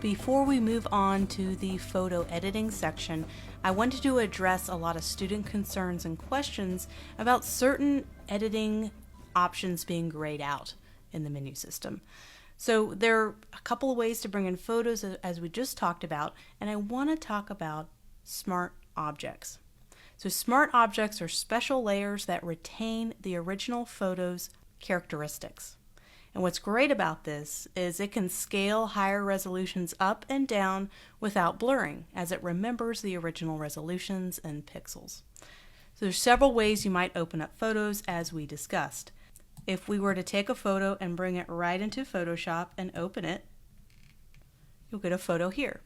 Before we move on to the photo editing section, I wanted to address a lot of student concerns and questions about certain editing options being grayed out in the menu system. So there are a couple of ways to bring in photos as we just talked about, and I want to talk about smart objects. So smart objects are special layers that retain the original photo's characteristics. And what's great about this is it can scale higher resolutions up and down without blurring, as it remembers the original resolutions and pixels. So there's several ways you might open up photos as we discussed. If we were to take a photo and bring it right into Photoshop and open it, you'll get a photo here.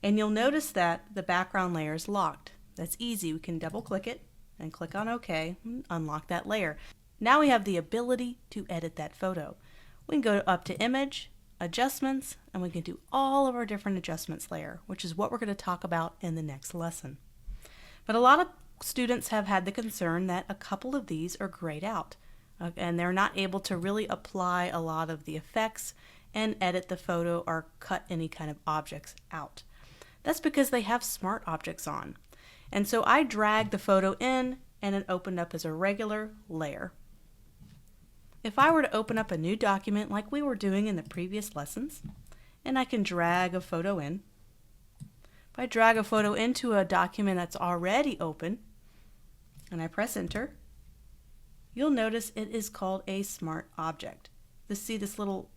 And you'll notice that the background layer is locked. That's easy. We can double click it and click on OK and unlock that layer. Now we have the ability to edit that photo. We can go up to Image, Adjustments, and we can do all of our different adjustments layer, which is what we're going to talk about in the next lesson. But a lot of students have had the concern that a couple of these are grayed out, and they're not able to really apply a lot of the effects and edit the photo or cut any kind of objects out. That's because they have smart objects on. And so I dragged the photo in and it opened up as a regular layer. If I were to open up a new document like we were doing in the previous lessons, and I can drag a photo in. If I drag a photo into a document that's already open, and I press enter, you'll notice it is called a smart object. See this little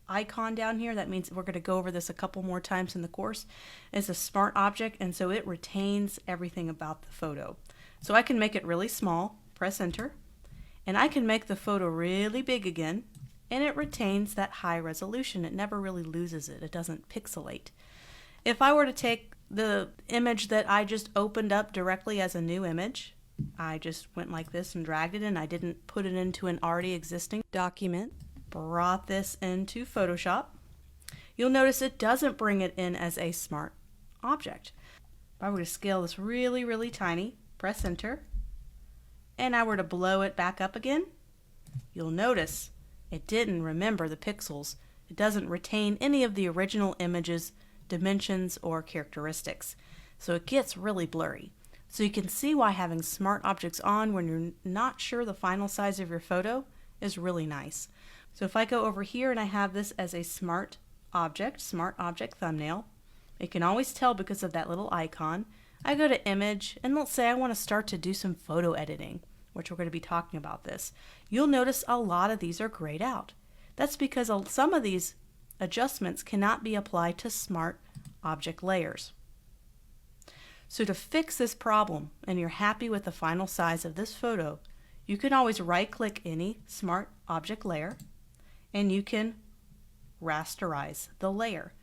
icon down here? That means we're going to go over this a couple more times in the course. It's a smart object, and so it retains everything about the photo. So I can make it really small, press enter, and I can make the photo really big again, and it retains that high resolution. It never really loses it. It doesn't pixelate. If I were to take the image that I just opened up directly as a new image, I just went like this and dragged it in. I didn't put it into an already existing document. Brought this into Photoshop. You'll notice it doesn't bring it in as a smart object. If I were to scale this really, really tiny, press enter, and I were to blow it back up again, you'll notice it didn't remember the pixels. It doesn't retain any of the original image's dimensions or characteristics. So it gets really blurry. So you can see why having smart objects on when you're not sure the final size of your photo is really nice. So if I go over here and I have this as a smart object thumbnail, you can always tell because of that little icon. I go to image, and let's say I want to start to do some photo editing, which we're going to be talking about this. You'll notice a lot of these are grayed out. That's because some of these adjustments cannot be applied to smart object layers. So to fix this problem, and you're happy with the final size of this photo, you can always right-click any smart object layer, and you can rasterize the layer.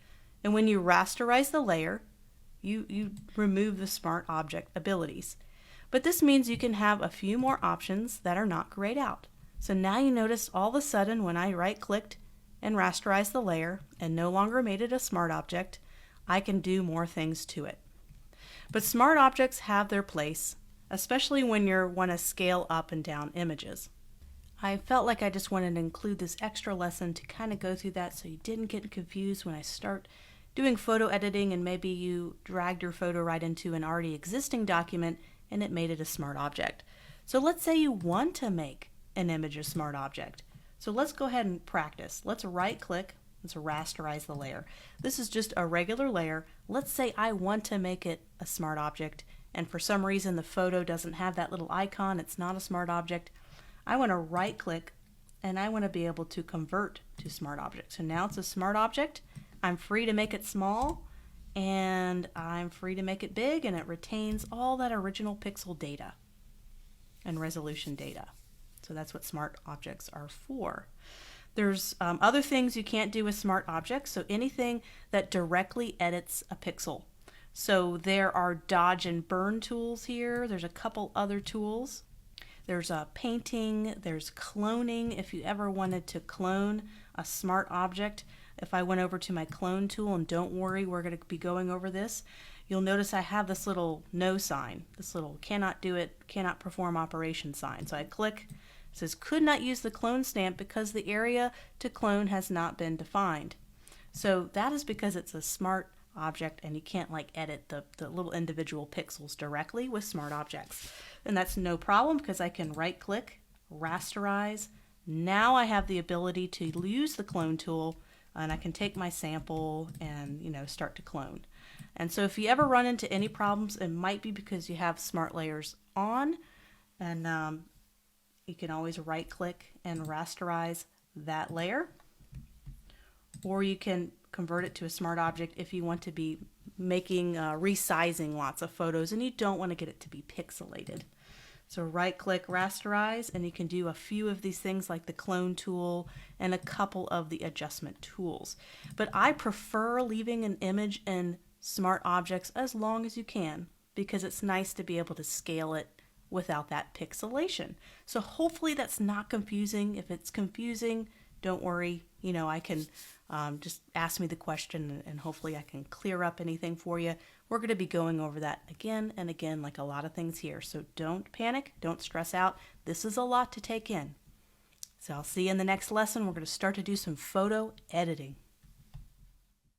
And when you rasterize the layer, you remove the smart object abilities. But this means you can have a few more options that are not grayed out. So now you notice all of a sudden when I right-clicked and rasterized the layer and no longer made it a smart object, I can do more things to it. But smart objects have their place, especially when you want to scale up and down images. I felt like I just wanted to include this extra lesson to kind of go through that so you didn't get confused when I start doing photo editing and maybe you dragged your photo right into an already existing document and it made it a smart object. So let's say you want to make an image a smart object. So let's go ahead and practice. Let's right click, let's rasterize the layer. This is just a regular layer. Let's say I want to make it a smart object and for some reason the photo doesn't have that little icon, it's not a smart object. I want to right click and I want to be able to convert to smart object. So now it's a smart object. I'm free to make it small and I'm free to make it big, and it retains all that original pixel data and resolution data. So that's what smart objects are for. There's other things you can't do with smart objects, so anything that directly edits a pixel. So there are dodge and burn tools here. There's a couple other tools. There's painting, there's cloning. If you ever wanted to clone a smart object, if I went over to my clone tool, and don't worry, we're going to be going over this, you'll notice I have this little no sign, this little cannot do it, cannot perform operation sign. So I click, it says could not use the clone stamp because the area to clone has not been defined. So that is because it's a smart object and you can't like edit the little individual pixels directly with smart objects. And that's no problem because I can right click, rasterize. Now I have the ability to use the clone tool and I can take my sample and start to clone. And so if you ever run into any problems, it might be because you have smart layers on, and you can always right click and rasterize that layer, or you can convert it to a smart object if you want to be making resizing lots of photos and you don't want to get it to be pixelated. So right click, rasterize, and you can do a few of these things like the clone tool and a couple of the adjustment tools. But I prefer leaving an image in smart objects as long as you can because it's nice to be able to scale it without that pixelation. So hopefully that's not confusing. If it's confusing, don't worry. I can just ask me the question and hopefully I can clear up anything for you. We're going to be going over that again and again, like a lot of things here. So don't panic, don't stress out. This is a lot to take in. So I'll see you in the next lesson. We're going to start to do some photo editing.